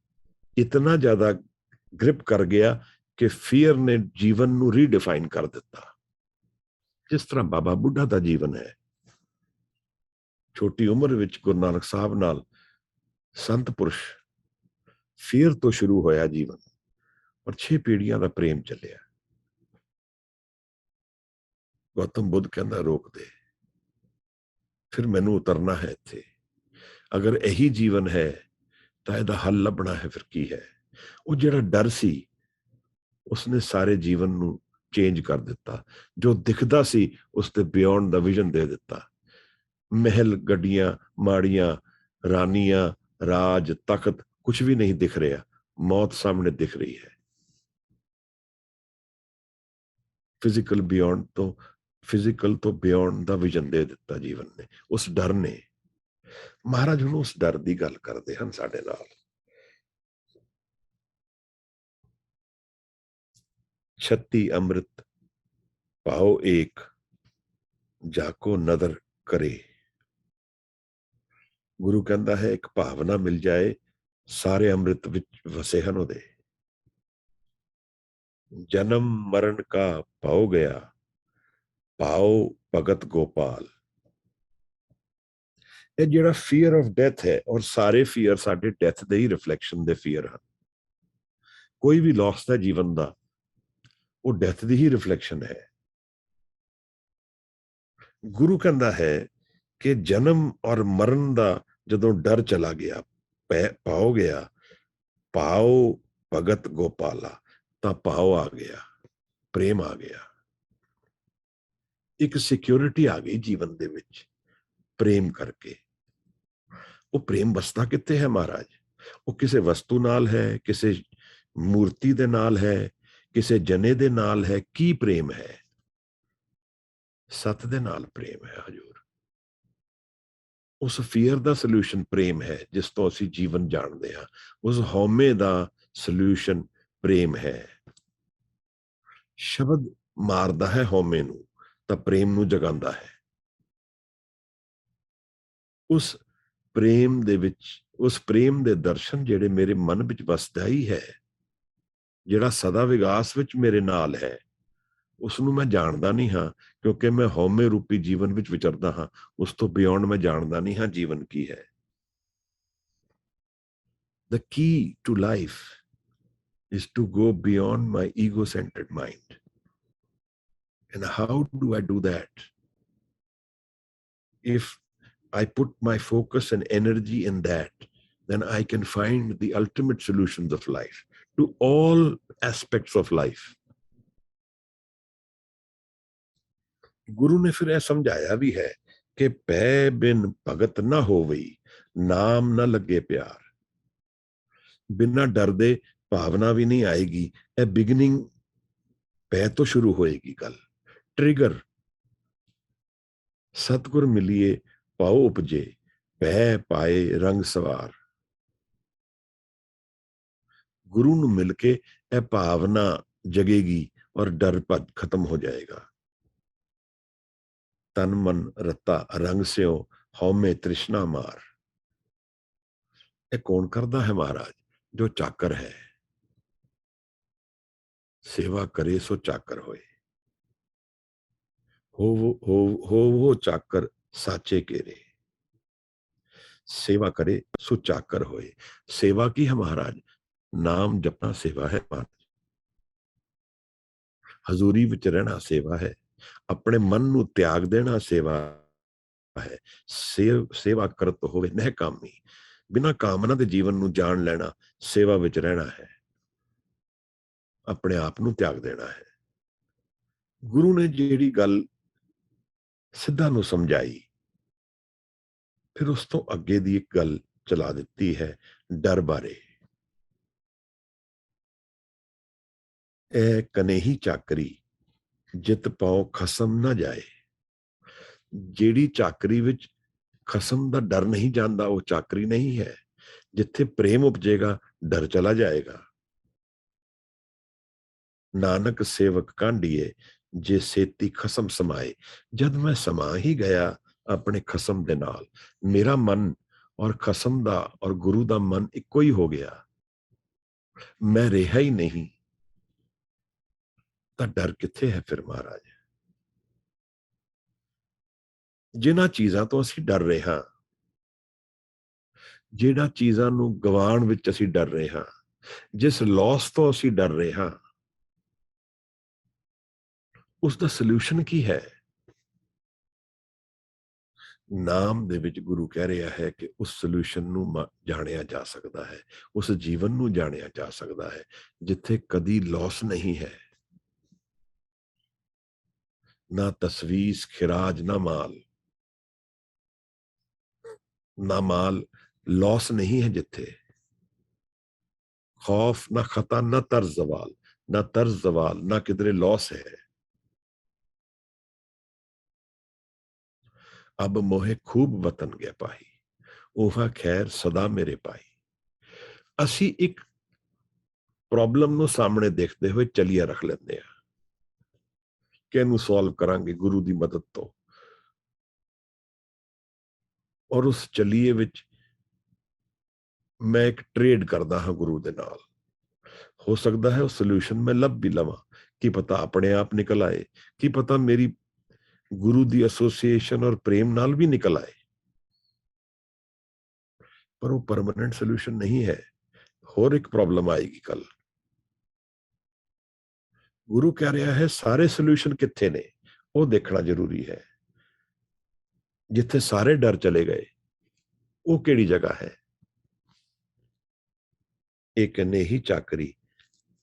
ਇਤਨਾ ਜ਼ਿਆਦਾ ਗ੍ਰਿਪ ਕਰ ਗਿਆ ਕਿ ਫੀਅਰ ਨੇ ਜੀਵਨ ਨੂੰ ਰੀਡਿਫਾਈਨ ਕਰ ਦਿੱਤਾ। ਜਿਸ ਤਰ੍ਹਾਂ ਬਾਬਾ ਬੁੱਢਾ ਦਾ ਜੀਵਨ ਹੈ, ਛੋਟੀ ਉਮਰ ਵਿੱਚ ਗੁਰੂ ਨਾਨਕ ਸਾਹਿਬ ਨਾਲ ਸੰਤ ਪੁਰਸ਼, ਫੀਅਰ ਤੋਂ ਸ਼ੁਰੂ ਹੋਇਆ ਜੀਵਨ, ਔਰ 6 ਪੀੜ੍ਹੀਆਂ ਦਾ ਪ੍ਰੇਮ ਚੱਲਿਆ। ਗੌਤਮ ਬੁੱਧ ਕਹਿੰਦਾ, ਰੋਕ ਦੇ, ਫਿਰ ਮੈਨੂੰ ਉਤਰਨਾ ਹੈ ਇੱਥੇ। ਅਗਰ ਇਹੀ ਜੀਵਨ ਹੈ ਤਾਂ ਇਹਦਾ ਹੱਲ ਲੱਭਣਾ ਹੈ, ਫਿਰ ਕੀ ਹੈ? ਉਹ ਜਿਹੜਾ ਡਰ ਸੀ, ਉਸਨੇ ਸਾਰੇ ਜੀਵਨ ਨੂੰ ਚੇਂਜ ਕਰ ਦਿੱਤਾ। ਜੋ ਦਿਖਦਾ ਸੀ ਉਸ ਦੇ ਬਿਯੋਂਡ ਦਾ ਵਿਜ਼ਨ ਦੇ ਦਿੱਤਾ। ਮਹਿਲ, ਗੱਡੀਆਂ, ਮਾੜੀਆਂ, ਰਾਨੀਆਂ, ਰਾਜ, ਤਖਤ ਕੁਝ ਵੀ ਨਹੀਂ ਦਿਖ ਰਿਹਾ, ਮੌਤ ਸਾਹਮਣੇ ਦਿਖ ਰਹੀ ਹੈ। ਫਿਜ਼ੀਕਲ ਤੋਂ ਬਿਯੋਂਡ ਦਾ ਵਿਜ਼ਨ ਦੇ ਦਿੱਤਾ ਜੀਵਨ ਨੇ, ਉਸ ਡਰ ਨੇ। ਮਹਾਰਾਜ ਹੁਣ ਉਸ ਡਰ ਦੀ ਗੱਲ ਕਰਦੇ ਹਨ ਸਾਡੇ ਨਾਲ। 36 ਅੰਮ੍ਰਿਤ ਪਾਓ ਏਕ, ਜਾਕੋ ਨਦਰ ਕਰੇ। ਗੁਰੂ ਕਹਿੰਦਾ ਹੈ, ਇੱਕ ਭਾਵਨਾ ਮਿਲ ਜਾਏ, ਸਾਰੇ ਅੰਮ੍ਰਿਤ ਵਿੱਚ ਵਸੇ ਹਨ ਉਹਦੇ। ਜਨਮ ਮਰਨ ਕਾ ਪਾਓ ਗਿਆ, ਪਾਓ ਭਗਤ ਗੋਪਾਲ। ਇਹ ਜਿਹੜਾ ਫੀਅਰ ਆਫ ਡੈਥ ਹੈ, ਔਰ ਸਾਰੇ ਫੀਅਰ ਸਾਡੇ ਡੈਥ ਦੇ ਹੀ ਰਿਫਲੈਕਸ਼ਨ ਦੇ ਫੀਅਰ ਹਨ। ਕੋਈ ਵੀ ਲਾਸ ਦਾ ਜੀਵਨ ਦਾ, ਉਹ ਡੈਥ ਦੀ ਹੀ ਰਿਫਲੈਕਸ਼ਨ ਹੈ। ਗੁਰੂ ਕਹਿੰਦਾ ਹੈ ਕਿ ਜਨਮ ਔਰ ਮਰਨ ਦਾ ਜਦੋਂ ਡਰ ਚਲਾ ਗਿਆ, ਪਾਓ ਗਿਆ, ਪਾਓ ਭਗਤ ਗੋਪਾਲਾ, ਤਾਂ ਪਾਓ ਆ ਗਿਆ, ਪ੍ਰੇਮ ਆ ਗਿਆ, ਇੱਕ ਸਿਕਿਉਰਿਟੀ ਆ ਗਈ ਜੀਵਨ ਦੇ ਵਿੱਚ ਪ੍ਰੇਮ ਕਰਕੇ। ਉਹ ਪ੍ਰੇਮ ਵਸਦਾ ਕਿੱਥੇ ਹੈ ਮਹਾਰਾਜ? ਉਹ ਕਿਸੇ ਵਸਤੂ ਨਾਲ ਹੈ, ਕਿਸੇ ਮੂਰਤੀ ਦੇ ਨਾਲ ਹੈ, ਕਿਸੇ ਜਨੇ ਦੇ ਨਾਲ ਹੈ? ਕੀ ਪ੍ਰੇਮ ਹੈ? ਸਤ ਦੇ ਨਾਲ ਪ੍ਰੇਮ ਹੈ ਹਜੂਰ। ਉਸ ਫੀਅਰ ਦਾ ਸੋਲੂਸ਼ਨ ਪ੍ਰੇਮ ਹੈ, ਜਿਸ ਤੋਂ ਅਸੀਂ ਜੀਵਨ ਜਾਣਦੇ ਹਾਂ। ਉਸ ਹਉਮੈ ਦਾ ਸੋਲੂਸ਼ਨ ਪ੍ਰੇਮ ਹੈ। ਸ਼ਬਦ ਮਾਰਦਾ ਹੈ ਹਉਮੈ ਨੂੰ, ਤਾਂ ਪ੍ਰੇਮ ਨੂੰ ਜਗਾਉਂਦਾ ਹੈ। ਉਸ ਪ੍ਰੇਮ ਦੇ ਵਿੱਚ, ਉਸ ਪ੍ਰੇਮ ਦੇ ਦਰਸ਼ਨ ਜਿਹੜੇ ਮੇਰੇ ਮਨ ਵਿੱਚ ਵਸਦਾ ਹੀ ਹੈ, ਜਿਹੜਾ ਸਦਾ ਵਿਗਾਸ ਵਿੱਚ ਮੇਰੇ ਨਾਲ ਹੈ, ਉਸ ਨੂੰ ਮੈਂ ਜਾਣਦਾ ਨਹੀਂ ਹਾਂ, ਕਿਉਂਕਿ ਮੈਂ ਹਉਮੈ ਰੂਪੀ ਜੀਵਨ ਵਿੱਚ ਵਿਚਰਦਾ ਹਾਂ। ਉਸ ਤੋਂ ਬਿਯੋਂਡ ਮੈਂ ਜਾਣਦਾ ਨਹੀਂ ਹਾਂ ਜੀਵਨ ਕੀ ਹੈ। The key to life is to go beyond my ego-centered mind. And how do I do that? If I put my focus and energy in that, then I can find the ultimate solutions of life, to all aspects of life. ਗੁਰੂ ਨੇ ਫਿਰ ਇਹ ਸਮਝਾਇਆ ਵੀ ਹੈ ਕਿ ਪੈ ਬਿਨ ਭਗਤ ਨਾ ਹੋਵਈ, ਨਾਮ ਨਾ ਲੱਗੇ ਪਿਆਰ। ਬਿਨਾਂ ਡਰ ਦੇ ਭਾਵਨਾ ਵੀ ਨਹੀਂ ਆਏਗੀ। ਇਹ ਬਿਗਨਿੰਗ ਪੈ ਤੋਂ ਸ਼ੁਰੂ ਹੋਏਗੀ ਗੱਲ। ਟ੍ਰਿਗਰ, ਸਤਿਗੁਰ ਮਿਲੀਏ ਪਾਓ ਉਪਜੇ, ਪੈ ਪਾਏ ਰੰਗ ਸਵਾਰ। ਗੁਰੂ ਨੂੰ ਮਿਲ ਕੇ ਇਹ ਭਾਵਨਾ ਜਗੇਗੀ ਔਰ ਡਰ ਖਤਮ ਹੋ ਜਾਏਗਾ। ਤਨ ਮਨ ਰਤਾ ਰੰਗ ਸਿਓ, ਹਉਮੈ ਤ੍ਰਿਸ਼ਨਾ ਮਾਰ। ਇਹ ਕੌਣ ਕਰਦਾ ਹੈ ਮਹਾਰਾਜ? ਜੋ ਚਾਕਰ ਹੈ। ਸੇਵਾ ਕਰੇ ਸੋ ਚਾਕਰ ਹੋਏ, ਹੋ ਚਾਕਰ ਸਾਚੇ ਕੇਰੇ। ਸੇਵਾ ਕਰੇ ਸੋ ਚਾਕਰ ਹੋਏ। ਸੇਵਾ ਕੀ ਹੈ ਮਹਾਰਾਜ? ਨਾਮ ਜਪਣਾ ਸੇਵਾ ਹੈ ਮਹਾਰਾਜ। ਹਜ਼ੂਰੀ ਵਿੱਚ ਰਹਿਣਾ ਸੇਵਾ ਹੈ। ਆਪਣੇ ਮਨ ਨੂੰ ਤਿਆਗ ਦੇਣਾ ਸੇਵਾ ਹੈ। ਸੇਵਾ ਕਰਤ ਹੋਵੇ ਨਹਿ ਕਾਮੀ। ਬਿਨਾਂ ਕਾਮਨਾ ਦੇ ਜੀਵਨ ਨੂੰ ਜਾਣ ਲੈਣਾ ਸੇਵਾ ਵਿੱਚ ਰਹਿਣਾ ਹੈ। ਆਪਣੇ ਆਪ ਨੂੰ ਤਿਆਗ ਦੇਣਾ ਹੈ। ਗੁਰੂ ਨੇ ਜਿਹੜੀ ਗੱਲ ਸਿੱਧਾ ਨੂੰ ਸਮਝਾਈ, ਫਿਰ ਉਸ ਤੋਂ ਅੱਗੇ ਦੀ ਇੱਕ ਗੱਲ ਚਲਾ ਦਿੱਤੀ ਹੈ ਡਰ ਬਾਰੇ। ਇਹ ਕਨੇਹੀ ਚਾਕਰੀ ਜਿਤ ਪਾਓ ਖਸਮ ਨਾ ਜਾਏ। ਜਿਹੜੀ ਚਾਕਰੀ ਵਿੱਚ ਖਸਮ ਦਾ ਡਰ ਨਹੀਂ ਜਾਂਦਾ, ਉਹ ਚਾਕਰੀ ਨਹੀਂ ਹੈ। ਜਿੱਥੇ ਪ੍ਰੇਮ ਉਪਜੇਗਾ, ਡਰ ਚਲਾ ਜਾਏਗਾ। ਨਾਨਕ ਸੇਵਕ ਕਾਂਢੀਏ ਜੇ ਸੇਤੀ ਖਸਮ ਸਮਾਏ। ਜਦ ਮੈਂ ਸਮਾ ਹੀ ਗਿਆ ਆਪਣੇ ਖਸਮ ਦੇ ਨਾਲ, ਮੇਰਾ ਮਨ ਔਰ ਖਸਮ ਦਾ ਔਰ ਗੁਰੂ ਦਾ ਮਨ ਇੱਕੋ ਹੀ ਹੋ ਗਿਆ, ਮੈਂ ਰਿਹਾ ਹੀ ਨਹੀਂ, ਤਾਂ ਡਰ ਕਿੱਥੇ ਹੈ ਫਿਰ ਮਹਾਰਾਜ? ਜਿਨ੍ਹਾਂ ਚੀਜ਼ਾਂ ਤੋਂ ਅਸੀਂ ਡਰ ਰਹੇ ਹਾਂ, ਜਿਹੜਾ ਚੀਜ਼ਾਂ ਨੂੰ ਗਵਾਉਣ ਵਿੱਚ ਅਸੀਂ ਡਰ ਰਹੇ ਹਾਂ, ਜਿਸ ਲਾਸ ਤੋਂ ਅਸੀਂ ਡਰ ਰਹੇ ਹਾਂ, ਉਸ ਦਾ ਸੋਲੂਸ਼ਨ ਕੀ ਹੈ? ਨਾਮ ਦੇ ਵਿੱਚ ਗੁਰੂ ਕਹਿ ਰਿਹਾ ਹੈ ਕਿ ਉਸ ਸੋਲੂਸ਼ਨ ਨੂੰ ਜਾਣਿਆ ਜਾ ਸਕਦਾ ਹੈ, ਉਸ ਜੀਵਨ ਨੂੰ ਜਾਣਿਆ ਜਾ ਸਕਦਾ ਹੈ ਜਿੱਥੇ ਕਦੀ ਲਾਸ ਨਹੀਂ ਹੈ। ਨਾ ਤਸਵੀਸ ਖਿਰਾਜ ਨਾ ਮਾਲ, ਨਾ ਮਾਲ लॉस नहीं है जिथे, खौफ ना खता ना तर्ज जवाल, ना तर्ज जवाल ना किधरे लॉस है। अब मोहे खूब वतन गया पाही, ओहा खैर सदा मेरे पाई। असी एक प्रॉब्लम ਨੂੰ ਸਾਹਮਣੇ ਦੇਖਦੇ ਹੋਏ ਚਲੀਆ ਰੱਖ ਲੈਂਦੇ ਆ ਕਿ ਇਹਨੂੰ ਸੋਲਵ ਕਰਾਂਗੇ ਗੁਰੂ ਦੀ ਮਦਦ ਤੋਂ, ਔਰ ਉਸ ਚਲੀਏ ਵਿੱਚ ਮੈਂ ਇੱਕ ਟ੍ਰੇਡ ਕਰਦਾ ਹਾਂ ਗੁਰੂ ਦੇ ਨਾਲ। ਹੋ ਸਕਦਾ ਹੈ ਉਹ ਸੋਲੂਸ਼ਨ ਮੈਂ ਲੱਭ ਵੀ ਲਵਾਂ, ਕੀ ਪਤਾ ਆਪਣੇ ਆਪ ਨਿਕਲ ਆਏ, ਕੀ ਪਤਾ ਮੇਰੀ ਗੁਰੂ ਦੀ ਐਸੋਸੀਏਸ਼ਨ ਔਰ ਪ੍ਰੇਮ ਨਾਲ ਵੀ ਨਿਕਲ ਆਏ, ਪਰ ਉਹ ਪਰਮਾਨੈਂਟ ਸੋਲੂਸ਼ਨ ਨਹੀਂ ਹੈ। ਹੋਰ ਇੱਕ ਪ੍ਰੋਬਲਮ ਆਏਗੀ ਕੱਲ। ਗੁਰੂ ਕਹਿ ਰਿਹਾ ਹੈ ਸਾਰੇ ਸੋਲੂਸ਼ਨ ਕਿੱਥੇ ਨੇ, ਉਹ ਦੇਖਣਾ ਜ਼ਰੂਰੀ ਹੈ। ਜਿੱਥੇ ਸਾਰੇ ਡਰ ਚਲੇ ਗਏ, ਉਹ ਕਿਹੜੀ ਜਗ੍ਹਾ ਹੈ? ਇੱਕ ਨੇਹੀ ਚਾਕਰੀ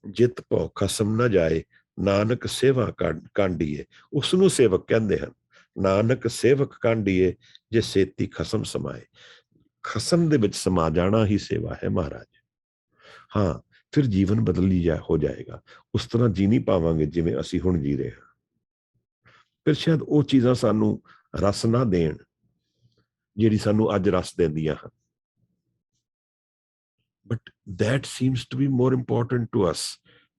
ਜਿਤ ਭਉ ਖਸਮ ਨਾ ਜਾਏ, ਨਾਨਕ ਸੇਵਾ ਕਾਂਢੀਏ। ਉਸ ਨੂੰ ਸੇਵਕ ਕਹਿੰਦੇ ਹਨ। ਨਾਨਕ ਸੇਵਕ ਕਾਂਢੀਏ ਜੇ ਸੇਤੀ ਖਸਮ ਸਮਾਏ। ਖਸਮ ਦੇ ਵਿੱਚ ਸਮਾ ਜਾਣਾ ਹੀ ਸੇਵਾ ਹੈ ਮਹਾਰਾਜ। ਹਾਂ, ਫਿਰ ਜੀਵਨ ਬਦਲੀ ਹੋ ਜਾਏਗਾ। ਉਸ ਤਰ੍ਹਾਂ ਜੀ ਨਹੀਂ ਪਾਵਾਂਗੇ ਜਿਵੇਂ ਅਸੀਂ ਹੁਣ ਜੀ ਰਹੇ ਹਾਂ। ਫਿਰ ਸ਼ਾਇਦ ਉਹ ਚੀਜ਼ਾਂ ਸਾਨੂੰ ਰਸ ਨਾ ਦੇਣ ਜਿਹੜੀ ਸਾਨੂੰ ਅੱਜ ਰਸ ਦਿੰਦੀਆਂ ਹਨ। But that seems to be more important to us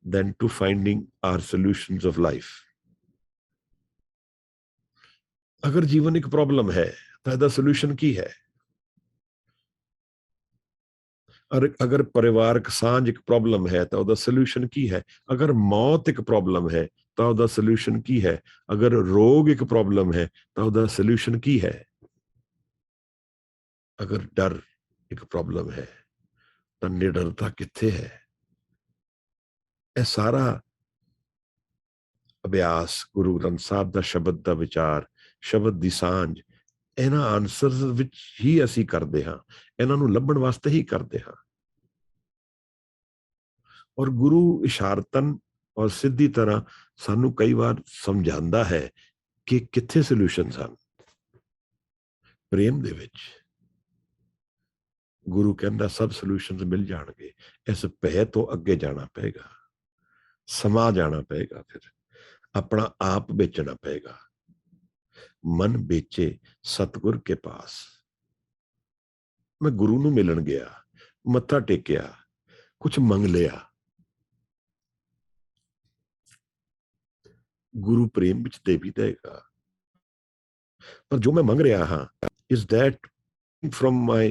than to finding our solutions of life. अगर जीवन एक प्रॉब्लम है तो ਇਹਦਾ ਸੋਲੂਸ਼ਨ ਕੀ ਹੈ? अगर परिवारक ਸਾਂਝ ਇੱਕ ਪ੍ਰੋਬਲਮ ਹੈ ਤਾਂ ਉਹਦਾ ਸੋਲੂਸ਼ਨ ਕੀ ਹੈ? ਅਗਰ ਮੌਤ ਇੱਕ ਪ੍ਰੋਬਲਮ ਹੈ ਤਾਂ ਉਹਦਾ ਸੋਲੂਸ਼ਨ ਕੀ ਹੈ? ਅਗਰ ਰੋਗ ਇੱਕ ਪ੍ਰੋਬਲਮ ਹੈ ਤਾਂ ਉਹਦਾ ਸੋਲੂਸ਼ਨ ਕੀ ਹੈ? ਅਗਰ ਡਰ ਇੱਕ ਪ੍ਰੋਬਲਮ ਹੈ ਤਾਂ ਨਿਡਰਤਾ ਕਿੱਥੇ ਹੈ? ਇਹ ਸਾਰਾ ਅਭਿਆਸ ਗੁਰੂ ਗ੍ਰੰਥ ਸਾਹਿਬ ਦਾ ਸ਼ਬਦ ਦਾ ਵਿਚਾਰ, ਸ਼ਬਦ ਦੀ ਸਾਂਝ, ਇਹਨਾਂ ਆਨਸਰਸ ਵਿੱਚ ਹੀ ਅਸੀਂ ਕਰਦੇ ਹਾਂ, ਇਹਨਾਂ ਨੂੰ ਲੱਭਣ ਵਾਸਤੇ ਹੀ ਕਰਦੇ ਹਾਂ। ਔਰ ਗੁਰੂ ਇਸ਼ਾਰਤਨ ਔਰ ਸਿੱਧੀ ਤਰ੍ਹਾਂ ਸਾਨੂੰ ਕਈ ਵਾਰ ਸਮਝਾਉਂਦਾ ਹੈ ਕਿ ਕਿੱਥੇ ਸੋਲੂਸ਼ਨਸ ਹਨ। ਪ੍ਰੇਮ ਦੇ ਵਿੱਚ ਗੁਰੂ ਕਹਿੰਦਾ ਸਭ ਸੋਲੂਸ਼ਨਸ ਮਿਲ ਜਾਣਗੇ। ਇਸ ਭੈ ਤੋਂ ਅੱਗੇ ਜਾਣਾ ਪਏਗਾ, ਸਮਾ ਜਾਣਾ ਪਏਗਾ, ਫਿਰ ਆਪਣਾ ਆਪ ਵੇਚਣਾ ਪਏਗਾ। ਮਨ ਵੇਚੇ ਸਤਿਗੁਰ ਕੇ ਪਾਸ। ਮੈਂ ਗੁਰੂ ਨੂੰ ਮਿਲਣ ਗਿਆ, ਮੱਥਾ ਟੇਕਿਆ, ਕੁਝ ਮੰਗ ਲਿਆ, ਗੁਰੂ ਪ੍ਰੇਮ ਵਿੱਚ ਦੇ ਵੀ ਦੇਗਾ। ਪਰ ਜੋ ਮੈਂ ਮੰਗ ਰਿਹਾ ਹਾਂ, is that from my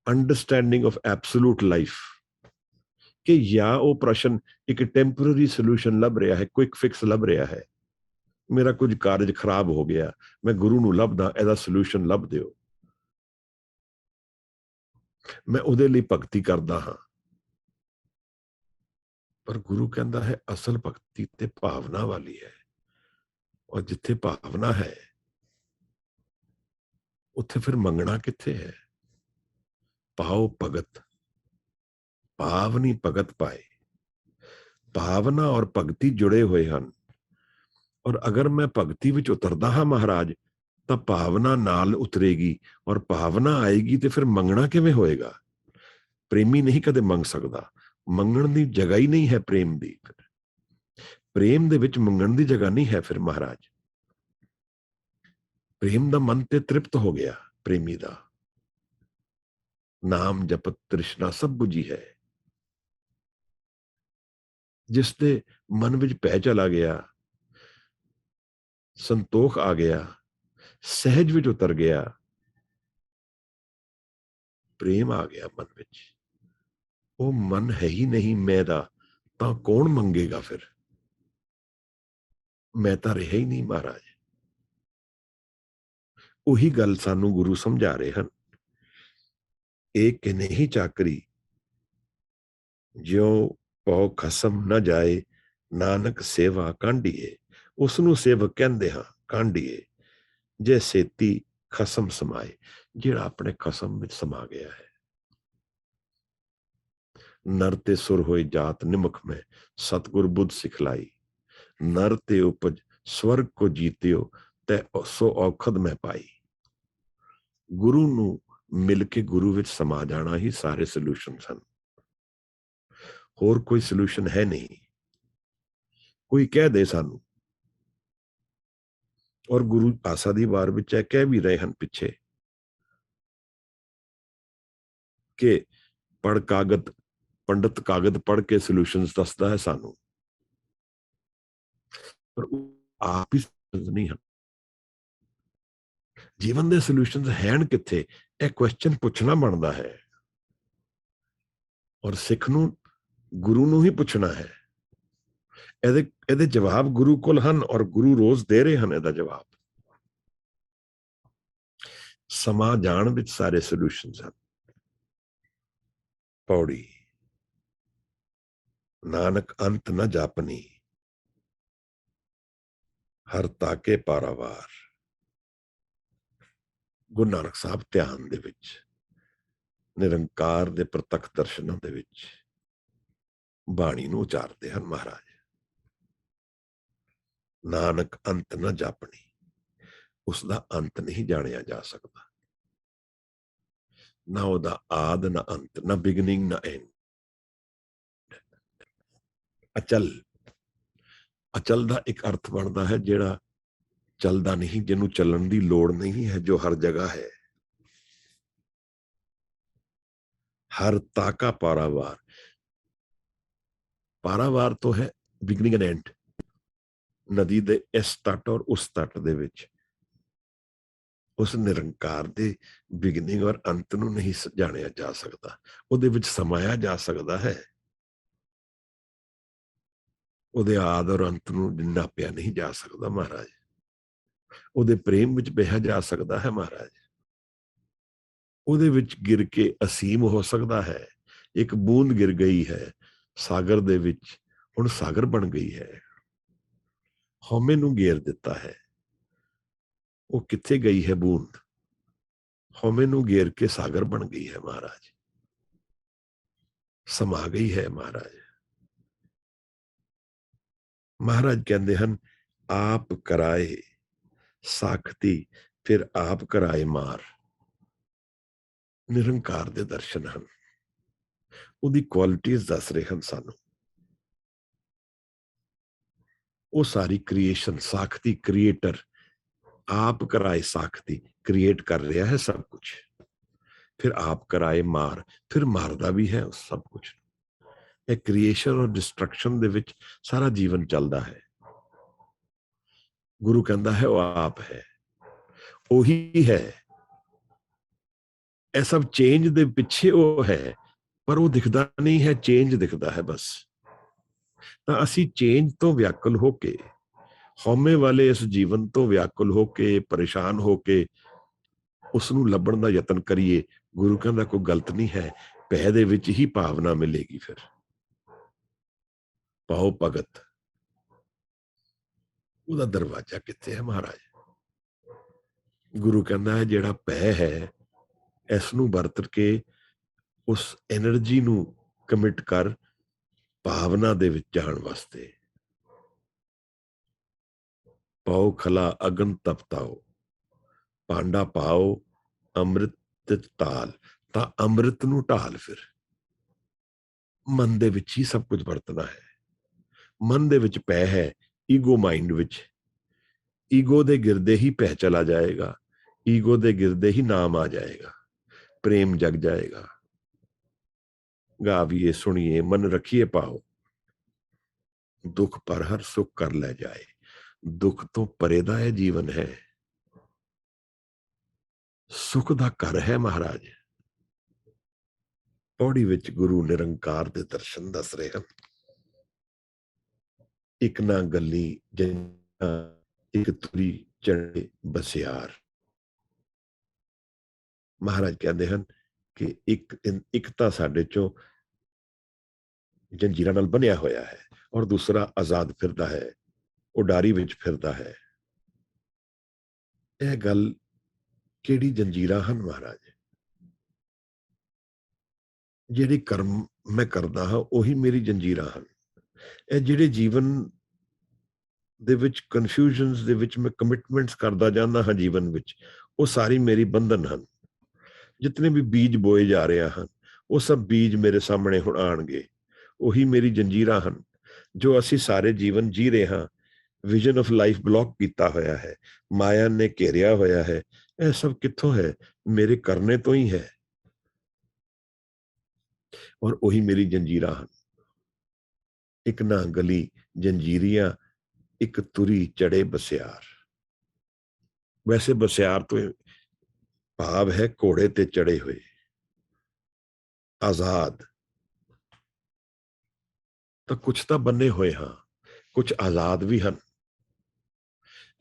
understanding of absolute life, ਕਿ ਜਾਂ ਉਹ ਪ੍ਰਸ਼ਨ ਇੱਕ ਟੈਂਪਰਰੀ ਸੋਲੂਸ਼ਨ ਲੱਭ ਰਿਹਾ ਹੈ, ਕੁਇਕ ਫਿਕਸ ਲੱਭ ਰਿਹਾ ਹੈ। ਮੇਰਾ ਕੁਝ ਕਾਰਜ ਖਰਾਬ ਹੋ ਗਿਆ, ਮੈਂ ਗੁਰੂ ਨੂੰ ਲੱਭਦਾ, ਇਹਦਾ ਸੋਲੂਸ਼ਨ ਲੱਭ ਦਿਓ। ਮੈਂ ਉਹਦੇ ਲਈ ਭਗਤੀ ਕਰਦਾ ਹਾਂ। ਪਰ ਗੁਰੂ ਕਹਿੰਦਾ ਹੈ ਅਸਲ ਭਗਤੀ ਤੇ ਭਾਵਨਾ ਵਾਲੀ ਹੈ, ਔਰ ਜਿੱਥੇ ਭਾਵਨਾ ਹੈ ਉੱਥੇ ਫਿਰ ਮੰਗਣਾ ਕਿੱਥੇ ਹੈ? ਪਾਓ ਭਗਤ, ਭਾਵਨੀ ਭਗਤ ਪਾਏ। ਭਾਵਨਾ ਔਰ ਭਗਤੀ ਜੁੜੇ ਹੋਏ ਹਨ। ਔਰ ਅਗਰ ਮੈਂ ਭਗਤੀ ਵਿੱਚ ਉਤਰਦਾ ਹਾਂ ਮਹਾਰਾਜ, ਤਾਂ ਭਾਵਨਾ ਨਾਲ ਉਤਰੇਗੀ, ਔਰ ਭਾਵਨਾ ਆਏਗੀ ਤੇ ਫਿਰ ਮੰਗਣਾ ਕਿਵੇਂ ਹੋਏਗਾ? ਪ੍ਰੇਮੀ ਨਹੀਂ ਕਦੇ ਮੰਗ ਸਕਦਾ, ਮੰਗਣ ਦੀ ਜਗ੍ਹਾ ਹੀ ਨਹੀਂ ਹੈ ਪ੍ਰੇਮ ਦੀ। ਪ੍ਰੇਮ ਦੇ ਵਿੱਚ ਮੰਗਣ ਦੀ ਜਗ੍ਹਾ ਨਹੀਂ ਹੈ ਫਿਰ ਮਹਾਰਾਜ। ਪ੍ਰੇਮ ਦਾ ਮਨ ਤੇ ਤ੍ਰਿਪਤ ਹੋ ਗਿਆ ਪ੍ਰੇਮੀ ਦਾ। ਨਾਮ ਜਪਤ ਤ੍ਰਿਸ਼ਨਾ ਸਭ ਬੁਝੀ ਹੈ। ਜਿਸ ਦੇ ਮਨ ਵਿੱਚ ਭੈ ਚਲਾ ਗਿਆ, ਸੰਤੋਖ ਆ ਗਿਆ, ਸਹਿਜ ਵਿੱਚ ਉਤਰ ਗਿਆ, ਪ੍ਰੇਮ ਆ ਗਿਆ ਮਨ ਵਿੱਚ, ਉਹ ਮਨ ਹੈ ਹੀ ਨਹੀਂ ਮੈਂ ਦਾ, ਤਾਂ ਕੌਣ ਮੰਗੇਗਾ ਫਿਰ? ਮੈਂ ਤਾਂ ਰਿਹਾ ਹੀ ਨਹੀਂ ਮਹਾਰਾਜ। ਉਹੀ ਗੱਲ ਸਾਨੂੰ ਗੁਰੂ ਸਮਝਾ ਰਹੇ ਹਨ। ਇਹ ਕਿ ਨਹੀਂ ਚਾਕਰੀ ਜਿਉ ਪਉ ਖਸਮ ਨਾ ਜਾਏ, ਨਾਨਕ ਸੇਵਾ ਕਾਂਢੀਏ। ਉਸ ਨੂੰ ਸੇਵਕ ਕਹਿੰਦੇ ਹਾਂ, ਕਾਂਢੀਏ, ਜੇ ਸੇਤੀ ਖਸਮ ਸਮਾਏ, ਜਿਹੜਾ ਆਪਣੇ ਖਸਮ ਵਿੱਚ ਸਮਾ ਗਿਆ ਹੈ। ਨਰ ਤੇ ਸੁਰ ਹੋਏ ਜਾਤ ਨਿਮਖ ਮੈਂ, ਸਤਿਗੁਰ ਬੁੱਧ ਸਿਖਲਾਈ। ਨਰ ਤੇ ਉਪਜ ਸਵਰਗ ਕੋ ਜੀਤਿਓ, ਤੈ ਸੋ ਔਖਦ ਮੈਂ ਪਾਈ। ਗੁਰੂ ਨੂੰ ਮਿਲ ਕੇ ਗੁਰੂ ਵਿੱਚ ਸਮਾ ਜਾਣਾ ਹੀ ਸਾਰੇ ਸੋਲੂਸ਼ਨ ਹਨ। ਹੋਰ ਕੋਈ ਸੋਲੂਸ਼ਨ ਹੈ ਨਹੀਂ। ਕੋਈ ਕਹਿ ਦੇ ਸਾਨੂੰ, ਔਰ ਗੁਰੂ ਆਸਾ ਦੀ ਵਾਰ ਵਿੱਚ ਇਹ ਕਹਿ ਵੀ ਰਹੇ ਹਨ ਪਿੱਛੇ ਕਿ ਪੰਡਤ ਕਾਗਦ ਪੜ੍ਹ ਕੇ ਸੋਲੂਸ਼ਨਸ ਦੱਸਦਾ ਹੈ ਸਾਨੂੰ, ਪਰ ਆਪ ਹੀ ਨਹੀਂ ਹਨ। ਜੀਵਨ ਦੇ ਸੋਲੂਸ਼ਨਸ ਹੈਣ ਕਿੱਥੇ? ਇਹ ਕੁਐਸਚਨ ਪੁੱਛਣਾ ਬਣਦਾ ਹੈ, ਔਰ ਸਿੱਖ ਨੂੰ ਗੁਰੂ ਨੂੰ ਹੀ ਪੁੱਛਣਾ ਹੈ। ਇਹਦੇ ਜਵਾਬ ਗੁਰੂ ਕੋਲ ਹਨ, ਔਰ ਗੁਰੂ ਰੋਜ਼ ਦੇ ਰਹੇ ਹਨ ਇਹਦਾ ਜਵਾਬ। ਸਮਾ ਜਾਣ ਵਿੱਚ ਸਾਰੇ ਸੋਲੂਸ਼ਨਸ ਹਨ। ਪੌੜੀ, ਨਾਨਕ ਅੰਤ ਨਾ ਜਾਪਨੀ, ਹਰ ਤਾਕੇ ਪਾਰਾਵਾਰ। ਗੁਰੂ ਨਾਨਕ ਸਾਹਿਬ ਧਿਆਨ ਦੇ ਵਿੱਚ, ਨਿਰੰਕਾਰ ਦੇ ਪ੍ਰਤੱਖ ਦਰਸ਼ਨਾਂ ਦੇ ਵਿੱਚ ਬਾਣੀ ਨੂੰ ਉਚਾਰਦੇ ਹਨ ਮਹਾਰਾਜ। ਨਾਨਕ ਅੰਤ ਨਾ ਜਾਪਣੀ, ਉਸ ਦਾ ਅੰਤ ਨਹੀਂ ਜਾਣਿਆ ਜਾ ਸਕਦਾ। ਨਾ ਉਹਦਾ ਆਦ ਨਾ ਅੰਤ, ਨਾ ਬਿਗਨਿੰਗ ਨਾ ਐਂਡ। ਅਚਲ, ਅਚਲ ਦਾ ਇੱਕ ਅਰਥ ਬਣਦਾ ਹੈ ਜਿਹੜਾ ਚੱਲਦਾ ਨਹੀਂ, ਜਿਹਨੂੰ ਚੱਲਣ ਦੀ ਲੋੜ ਨਹੀਂ ਹੈ, ਜੋ ਹਰ ਜਗ੍ਹਾ ਹੈ। ਹਰ ਤਾਕਾ ਪਾਰਾਵਾਰ, ਪਾਰਾਵਾਰ ਤੋਂ ਹੈ ਬਿਗਨਿੰਗ ਐਂਡ ਐਂਡ। ਨਦੀ ਦੇ ਇਸ ਤੱਟ ਔਰ ਉਸ ਤੱਟ ਦੇ ਵਿੱਚ ਉਸ ਨਿਰੰਕਾਰ ਦੇ ਬਿਗਨਿੰਗ ਔਰ ਅੰਤ ਨੂੰ ਨਹੀਂ ਜਾਣਿਆ ਜਾ ਸਕਦਾ। ਉਹਦੇ ਵਿੱਚ ਸਮਾਇਆ ਜਾ ਸਕਦਾ ਹੈ, ਉਹਦੇ ਆਦ ਔਰ ਅੰਤ ਨੂੰ ਨਾਪਿਆ ਨਹੀਂ ਜਾ ਸਕਦਾ ਮਹਾਰਾਜ। ਉਹਦੇ ਪ੍ਰੇਮ ਵਿੱਚ ਬਹਿਆ ਜਾ ਸਕਦਾ ਹੈ ਮਹਾਰਾਜ। ਉਹਦੇ ਵਿੱਚ ਗਿਰ ਕੇ ਅਸੀਮ ਹੋ ਸਕਦਾ ਹੈ। ਇੱਕ ਬੂੰਦ ਗਿਰ ਗਈ ਹੈ ਸਾਗਰ ਦੇ ਵਿੱਚ, ਹੁਣ ਸਾਗਰ ਬਣ ਗਈ ਹੈ। ਹਉਮੈ ਨੂੰ ਘੇਰ ਦਿੱਤਾ ਹੈ, ਉਹ ਕਿੱਥੇ ਗਈ ਹੈ ਬੂੰਦ? ਹਉਮੈ ਨੂੰ ਘੇਰ ਕੇ ਸਾਗਰ ਬਣ ਗਈ ਹੈ ਮਹਾਰਾਜ, ਸਮਾ ਗਈ ਹੈ ਮਹਾਰਾਜ। ਮਹਾਰਾਜ ਕਹਿੰਦੇ ਹਨ, ਆਪ ਕਰਾਏ ਸਾਖਤੀ, ਫਿਰ ਆਪ ਕਰਾਏ ਮਾਰ। ਨਿਰੰਕਾਰ ਦੇ ਦਰਸ਼ਨ ਹਨ, ਉਹਦੀ ਕੁਆਲਿਟੀਜ਼ ਦੱਸ ਰਹੇ ਹਨ ਸਾਨੂੰ। ਉਹ ਸਾਰੀ ਕ੍ਰੀਏਸ਼ਨ, ਸਾਖਤੀ ਕ੍ਰੀਏਟਰ, ਆਪ ਕਰਾਏ ਸਾਖਤੀ, ਕ੍ਰੀਏਟ ਕਰ ਰਿਹਾ ਹੈ ਸਭ ਕੁਝ। ਫਿਰ ਆਪ ਕਰਾਏ ਮਾਰ, ਫਿਰ ਮਾਰਦਾ ਵੀ ਹੈ ਉਸ ਸਭ ਕੁਝ। ਇਹ ਕ੍ਰੀਏਸ਼ਨ ਔਰ ਡਿਸਟਰਕਸ਼ਨ ਦੇ ਵਿੱਚ ਸਾਰਾ ਜੀਵਨ ਚੱਲਦਾ ਹੈ। ਗੁਰੂ ਕਹਿੰਦਾ ਹੈ ਉਹ ਆਪ ਹੈ, ਉਹੀ ਹੈ। ਇਹ ਸਭ ਚੇਂਜ ਦੇ ਪਿੱਛੇ ਉਹ ਹੈ, ਪਰ ਉਹ ਦਿਖਦਾ ਨਹੀਂ ਹੈ, ਚੇਂਜ ਦਿਖਦਾ ਹੈ ਬਸ। ਤਾਂ ਅਸੀਂ ਚੇਂਜ ਤੋਂ ਵਿਆਕੁਲ ਹੋ ਕੇ, ਹਉਮੈ ਵਾਲੇ ਇਸ ਜੀਵਨ ਤੋਂ ਵਿਆਕੁਲ ਹੋ ਕੇ, ਪਰੇਸ਼ਾਨ ਹੋ ਕੇ ਉਸ ਨੂੰ ਲੱਭਣ ਦਾ ਯਤਨ ਕਰੀਏ। ਗੁਰੂ ਕਹਿੰਦਾ ਕੋਈ ਗਲਤ ਨਹੀਂ ਹੈ, ਭੈ ਦੇ ਵਿੱਚ ਹੀ ਭਾਵਨਾ ਮਿਲੇਗੀ। ਫਿਰ ਪਾਓ ਭਗਤ, ਉਹਦਾ ਦਰਵਾਜ਼ਾ ਕਿੱਥੇ ਹੈ ਮਹਾਰਾਜ? ਗੁਰੂ ਕਹਿੰਦਾ ਹੈ ਜਿਹੜਾ ਭੈ ਹੈ, ਇਸ ਨੂੰ ਵਰਤ ਕੇ ਉਸ ਐਨਰਜੀ ਨੂੰ ਕਮਿਟ ਕਰ ਭਾਵਨਾ ਦੇ ਵਿੱਚ ਜਾਣ ਵਾਸਤੇ। ਪਾਓ ਖਲਾ ਅਗਨ ਤਪਤਾਓ, ਭਾਂਡਾ ਪਾਓ ਅੰਮ੍ਰਿਤ ਤਾਲ। ਤਾਂ ਅੰਮ੍ਰਿਤ ਨੂੰ ਢਾਲ, ਫਿਰ ਮਨ ਦੇ ਵਿੱਚ ਹੀ ਸਭ ਕੁਝ ਵਰਤਣਾ ਹੈ। ਮਨ ਦੇ ਵਿੱਚ ਪੈ ਹੈ, ਈਗੋ ਮਾਈਂਡ ਵਿੱਚ, ਈਗੋ ਦੇ ਗਿਰਦੇ ਹੀ ਪੈ ਚਲਾ ਜਾਏਗਾ, ਈਗੋ ਦੇ ਗਿਰਦੇ ਹੀ ਨਾਮ ਆ ਜਾਏਗਾ, ਪ੍ਰੇਮ ਜਗ ਜਾਏਗਾ। ਗਾਵੀਏ ਸੁਣੀਏ ਮਨ ਰੱਖੀਏ ਪਾਓ, ਦੁੱਖ ਪਰ ਹਰ ਸੁੱਖ ਕਰ ਲੈ ਜਾਏ। ਦੁੱਖ ਤੋਂ ਪਰੇ ਦਾ ਇਹ ਜੀਵਨ ਹੈ, ਸੁੱਖ ਦਾ ਘਰ ਹੈ ਮਹਾਰਾਜ। ਪੌੜੀ ਵਿੱਚ ਗੁਰੂ ਨਿਰੰਕਾਰ ਦੇ ਦਰਸ਼ਨ ਦੱਸ ਰਹੇ ਹਨ। ਇੱਕ ਨਾ ਗੱਲੀ ਇੱਕ ਤੁਰੀ ਚੜੇ ਬਸਿਆਰ। ਮਹਾਰਾਜ ਕਹਿੰਦੇ ਹਨ ਕਿ ਇੱਕ ਤਾਂ ਸਾਡੇ ਚੋਂ ਜੰਜੀਰਾਂ ਨਾਲ ਬੰਨਿਆ ਹੋਇਆ ਹੈ, ਔਰ ਦੂਸਰਾ ਆਜ਼ਾਦ ਫਿਰਦਾ ਹੈ, ਉਡਾਰੀ ਵਿੱਚ ਫਿਰਦਾ ਹੈ। ਇਹ ਗੱਲ ਕਿਹੜੀ ਜੰਜੀਰਾਂ ਹਨ ਮਹਾਰਾਜ? ਜਿਹੜੇ ਕਰਮ ਮੈਂ ਕਰਦਾ ਹਾਂ ਉਹੀ ਮੇਰੀ ਜੰਜੀਰਾਂ ਹਨ। ਇਹ ਜਿਹੜੇ ਜੀਵਨ ਦੇ ਵਿੱਚ ਕਨਫਿਊਜ਼ਨਸ ਦੇ ਵਿੱਚ ਮੈਂ ਕਮਿਟਮੈਂਟਸ ਕਰਦਾ ਜਾਂਦਾ ਹਾਂ ਜੀਵਨ ਵਿੱਚ, ਉਹ ਸਾਰੀ ਮੇਰੀ ਬੰਧਨ ਹਨ। ਜਿਤਨੇ ਵੀ ਬੀਜ ਬੋਏ ਜਾ ਰਹੇ ਹਨ, ਉਹ ਸਭ ਬੀਜ ਮੇਰੇ ਸਾਹਮਣੇ ਹੁਣ ਆਣਗੇ। ਉਹੀ ਮੇਰੀ ਜੰਜੀਰਾਂ ਹਨ ਜੋ ਅਸੀਂ ਸਾਰੇ ਜੀਵਨ ਜੀ ਰਹੇ ਹਾਂ। ਵਿਜ਼ਨ ਆਫ ਲਾਈਫ ਬਲੌਕ ਕੀਤਾ ਹੋਇਆ ਹੈ, ਮਾਇਆ ਨੇ ਘੇਰਿਆ ਹੋਇਆ ਹੈ। ਇਹ ਸਭ ਕਿੱਥੋਂ ਹੈ? ਮੇਰੇ ਕਰਨੇ ਤੋਂ ਹੀ ਹੈ, ਔਰ ਉਹੀ ਮੇਰੀ ਜੰਜੀਰਾਂ ਹਨ। ਇੱਕ ਨਾ ਗਲੀ ਜੰਜੀਰੀਆਂ, ਇੱਕ ਤੁਰੀ ਚੜੇ ਬਸਿਆਰ। ਵੈਸੇ ਬਸਿਆਰ ਤੋਂ ਭਾਵ ਹੈ ਘੋੜੇ ਤੇ ਚੜੇ ਹੋਏ, ਆਜ਼ਾਦ। ਤਾਂ ਕੁਝ ਤਾਂ ਬੰਨੇ ਹੋਏ ਹਾਂ, ਕੁਝ ਆਜ਼ਾਦ ਵੀ ਹਨ।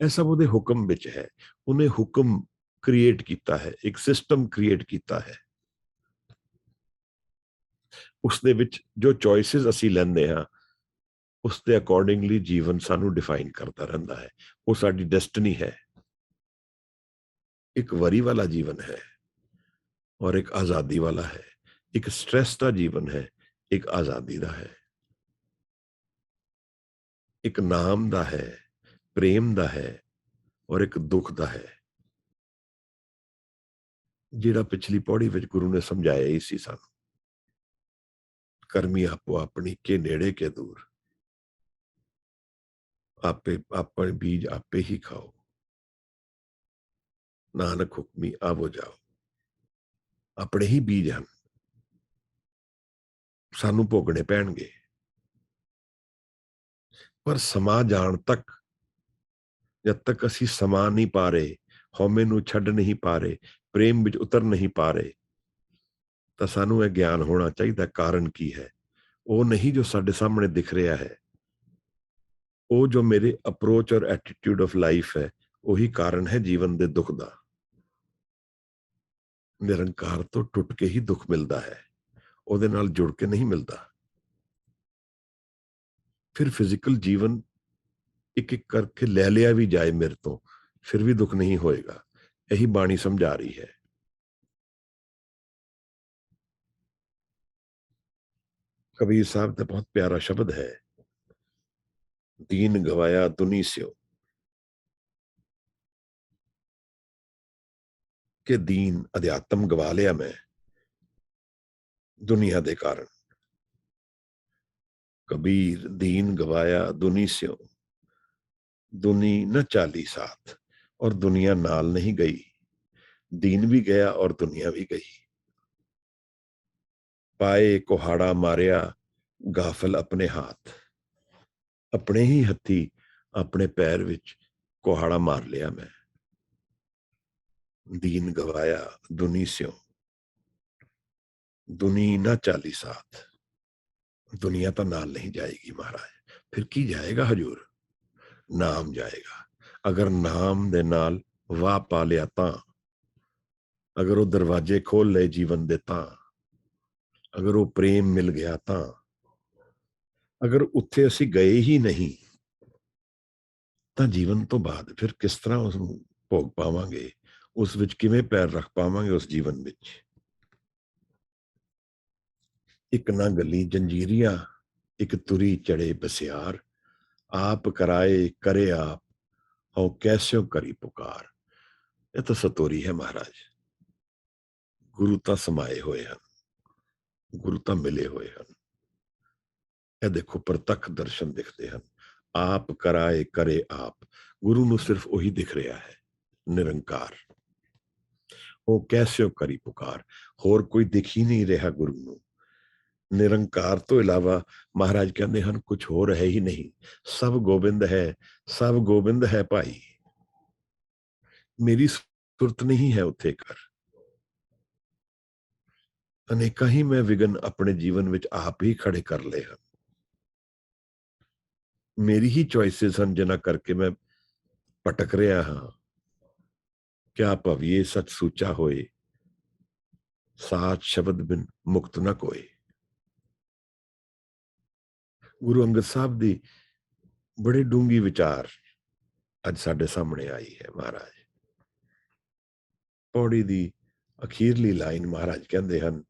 ਇਹ ਸਭ ਉਹਦੇ ਹੁਕਮ ਵਿੱਚ ਹੈ। ਉਹਨੇ ਹੁਕਮ ਕ੍ਰੀਏਟ ਕੀਤਾ ਹੈ, ਇੱਕ ਸਿਸਟਮ ਕ੍ਰੀਏਟ ਕੀਤਾ ਹੈ। ਉਸ ਦੇ ਵਿੱਚ ਜੋ ਚੋਇਸਿਸ ਅਸੀਂ ਲੈਂਦੇ ਹਾਂ, ਉਸ ਦੇ ਅਕੋਰਡਿੰਗਲੀ ਜੀਵਨ ਸਾਨੂੰ ਡਿਫਾਈਨ ਕਰਦਾ ਰਹਿੰਦਾ ਹੈ। ਉਹ ਸਾਡੀ ਡੈਸਟਨੀ ਹੈ। ਇੱਕ ਵਰੀ ਵਾਲਾ ਜੀਵਨ ਹੈ ਔਰ ਇੱਕ ਆਜ਼ਾਦੀ ਵਾਲਾ ਹੈ। ਇੱਕ ਸਟ੍ਰੈਸ ਦਾ ਜੀਵਨ ਹੈ, ਇੱਕ ਆਜ਼ਾਦੀ ਦਾ ਹੈ। ਇੱਕ ਨਾਮ ਦਾ ਹੈ, ਪ੍ਰੇਮ ਦਾ ਹੈ, ਔਰ ਇੱਕ ਦੁੱਖ ਦਾ ਹੈ। ਜਿਹੜਾ ਪਿਛਲੀ ਪੌੜੀ ਵਿੱਚ ਗੁਰੂ ਨੇ ਸਮਝਾਇਆ ਹੀ ਸੀ ਸਾਨੂੰ, ਕਰਮੀ ਆਪੋ ਆਪਣੀ ਕੇ ਨੇੜੇ ਕੇ ਦੂਰ, ਆਪੇ ਆਪਣੇ ਬੀਜ ਆਪੇ ਹੀ ਖਾਓ, ਨਾਨਕ ਹੁਕਮੀ ਆਵੋ ਜਾਓ। ਆਪਣੇ ਹੀ ਬੀਜ ਹਨ, ਸਾਨੂੰ ਭੋਗਣੇ ਪੈਣਗੇ। ਪਰ ਸਮਾਂ ਜਾਣ ਤੱਕ, ਜਦ ਤੱਕ ਅਸੀਂ ਸਮਾਂ ਨਹੀਂ ਪਾ ਰਹੇ, ਹਉਮੈ ਨੂੰ ਛੱਡ ਨਹੀਂ ਪਾ ਰਹੇ, ਪ੍ਰੇਮ ਵਿੱਚ ਉਤਰ ਨਹੀਂ ਪਾ ਰਹੇ, ਤਾਂ ਸਾਨੂੰ ਇਹ ਗਿਆਨ ਹੋਣਾ ਚਾਹੀਦਾ ਕਾਰਨ ਕੀ ਹੈ। ਉਹ ਨਹੀਂ ਜੋ ਸਾਡੇ ਸਾਹਮਣੇ ਦਿਖ ਰਿਹਾ ਹੈ, ਉਹ ਜੋ ਮੇਰੇ ਅਪਰੋਚ ਔਰ ਐਟੀਟਿਊਡ ਆਫ ਲਾਈਫ ਹੈ, ਉਹੀ ਕਾਰਨ ਹੈ ਜੀਵਨ ਦੇ ਦੁੱਖ ਦਾ। ਨਿਰੰਕਾਰ ਤੋਂ ਟੁੱਟ ਕੇ ਹੀ ਦੁੱਖ ਮਿਲਦਾ ਹੈ, ਉਹਦੇ ਨਾਲ ਜੁੜ ਕੇ ਨਹੀਂ ਮਿਲਦਾ। ਫਿਰ ਫਿਜ਼ੀਕਲ ਜੀਵਨ ਇੱਕ ਇੱਕ ਕਰਕੇ ਲੈ ਲਿਆ ਵੀ ਜਾਏ ਮੇਰੇ ਤੋਂ, ਫਿਰ ਵੀ ਦੁੱਖ ਨਹੀਂ ਹੋਏਗਾ। ਇਹੀ ਬਾਣੀ ਸਮਝਾ ਰਹੀ ਹੈ। कबीर साहब का बहुत प्यारा शब्द है, दीन गवाया दुनी स्यो। कि दीन अध्यात्म गवा लिया मैं दुनिया दे कारण। कबीर दीन गवाया दुनी स्यो, दुनी न चाली साथ। और दुनिया नाल नहीं गई, दीन भी गया और दुनिया भी गई। पाए कुहाड़ा मारिया गाफल अपने हाथ, अपने ही हथी अपने पैर विच कुहाड़ा मार लिया मैं। दीन गवाया दुनी स्यों, दुनी ना चाली साथ। दुनिया तो नाल नहीं जाएगी महाराज, फिर की जाएगा हजूर? नाम जाएगा। अगर नाम दे नाल वाह पा लिया तां, अगर वो दरवाजे खोल ले जीवन दे तां, अगर वो प्रेम मिल गया तां, अगर उत्थे असी गए ही नहीं ਤਾਂ ਜੀਵਨ ਤੋਂ ਬਾਅਦ ਫਿਰ ਕਿਸ ਤਰ੍ਹਾਂ ਉਸ ਨੂੰ ਭੋਗ ਪਾਵਾਂਗੇ, ਉਸ ਵਿੱਚ ਕਿਵੇਂ ਪੈਰ ਰੱਖ ਪਾਵਾਂਗੇ ਉਸ ਜੀਵਨ ਵਿੱਚ। ਇੱਕ ਨਾ ਗੱਲੀ ਜੰਜੀਰੀਆਂ, ਇੱਕ ਤੁਰੀ ਚੜੇ ਬਸਿਆਰ। ਆਪ ਕਰਾਏ ਕਰੇ ਆਪ, ਹਉ ਕੈਸਿਓ ਕਰੀ ਪੁਕਾਰ। ਇਹ ਤਾਂ ਸਤੋਰੀ ਹੈ ਮਹਾਰਾਜ। ਗੁਰੂ ਤਾਂ ਸਮਾਏ ਹੋਏ ਹਨ, ਗੁਰੂ ਤਾਂ ਮਿਲੇ ਹੋਏ ਹਨ। ਇਹ ਦੇਖੋ ਪ੍ਰਤੱਖ ਦਰਸ਼ਨ ਦਿਖਦੇ ਹਨ। ਆਪ ਕਰਾਏ ਕਰੇ ਆਪ। ਗੁਰੂ ਨੂੰ ਸਿਰਫ ਉਹੀ ਦਿਖ ਰਿਹਾ ਹੈ, ਨਿਰੰਕਾਰ। ਉਹ ਕੈਸਿਓ ਕਰੀ ਪੁਕਾਰ। ਹੋਰ ਕੋਈ ਦਿਖ ਹੀ ਨਹੀਂ ਰਿਹਾ ਗੁਰੂ ਨੂੰ। ਨਿਰੰਕਾਰ ਤੋਂ ਇਲਾਵਾ ਮਹਾਰਾਜ ਕਹਿੰਦੇ ਹਨ ਕੁਝ ਹੋਰ ਹੈ ਹੀ ਨਹੀਂ। ਸਭ ਗੋਬਿੰਦ ਹੈ, ਸਭ ਗੋਬਿੰਦ ਹੈ ਭਾਈ। ਮੇਰੀ ਸੁਰਤ ਨਹੀਂ ਹੈ ਉੱਥੇ ਕਰ। ਅਨੇਕਾਂ ਹੀ ਮੈਂ ਵਿਗਨ ਆਪਣੇ ਜੀਵਨ ਵਿੱਚ ਆਪ ਹੀ ਖੜੇ ਕਰ ਲਏ ਹਨ। ਮੇਰੀ ਹੀ ਚੋਇਸਿਸ ਹਨ ਜਿਨ੍ਹਾਂ ਕਰਕੇ ਮੈਂ ਭਟਕ ਰਿਹਾ ਹਾਂ। ਕਿਆ ਭਵੀਏ ਸਚ ਸੂਚਾ ਹੋਏ, ਸਾਚ ਸ਼ਬਦ ਬਿਨ ਮੁਕਤ ਨਾ ਕੋਏ। ਗੁਰੂ ਅੰਗਦ ਸਾਹਿਬ ਦੀ ਬੜੀ ਡੂੰਗੀ ਵਿਚਾਰ ਅੱਜ ਸਾਡੇ ਸਾਹਮਣੇ ਆਈ ਹੈ ਮਹਾਰਾਜ। ਪੌੜੀ ਦੀ ਅਖੀਰਲੀ ਲਾਈਨ ਮਹਾਰਾਜ ਕਹਿੰਦੇ ਹਨ,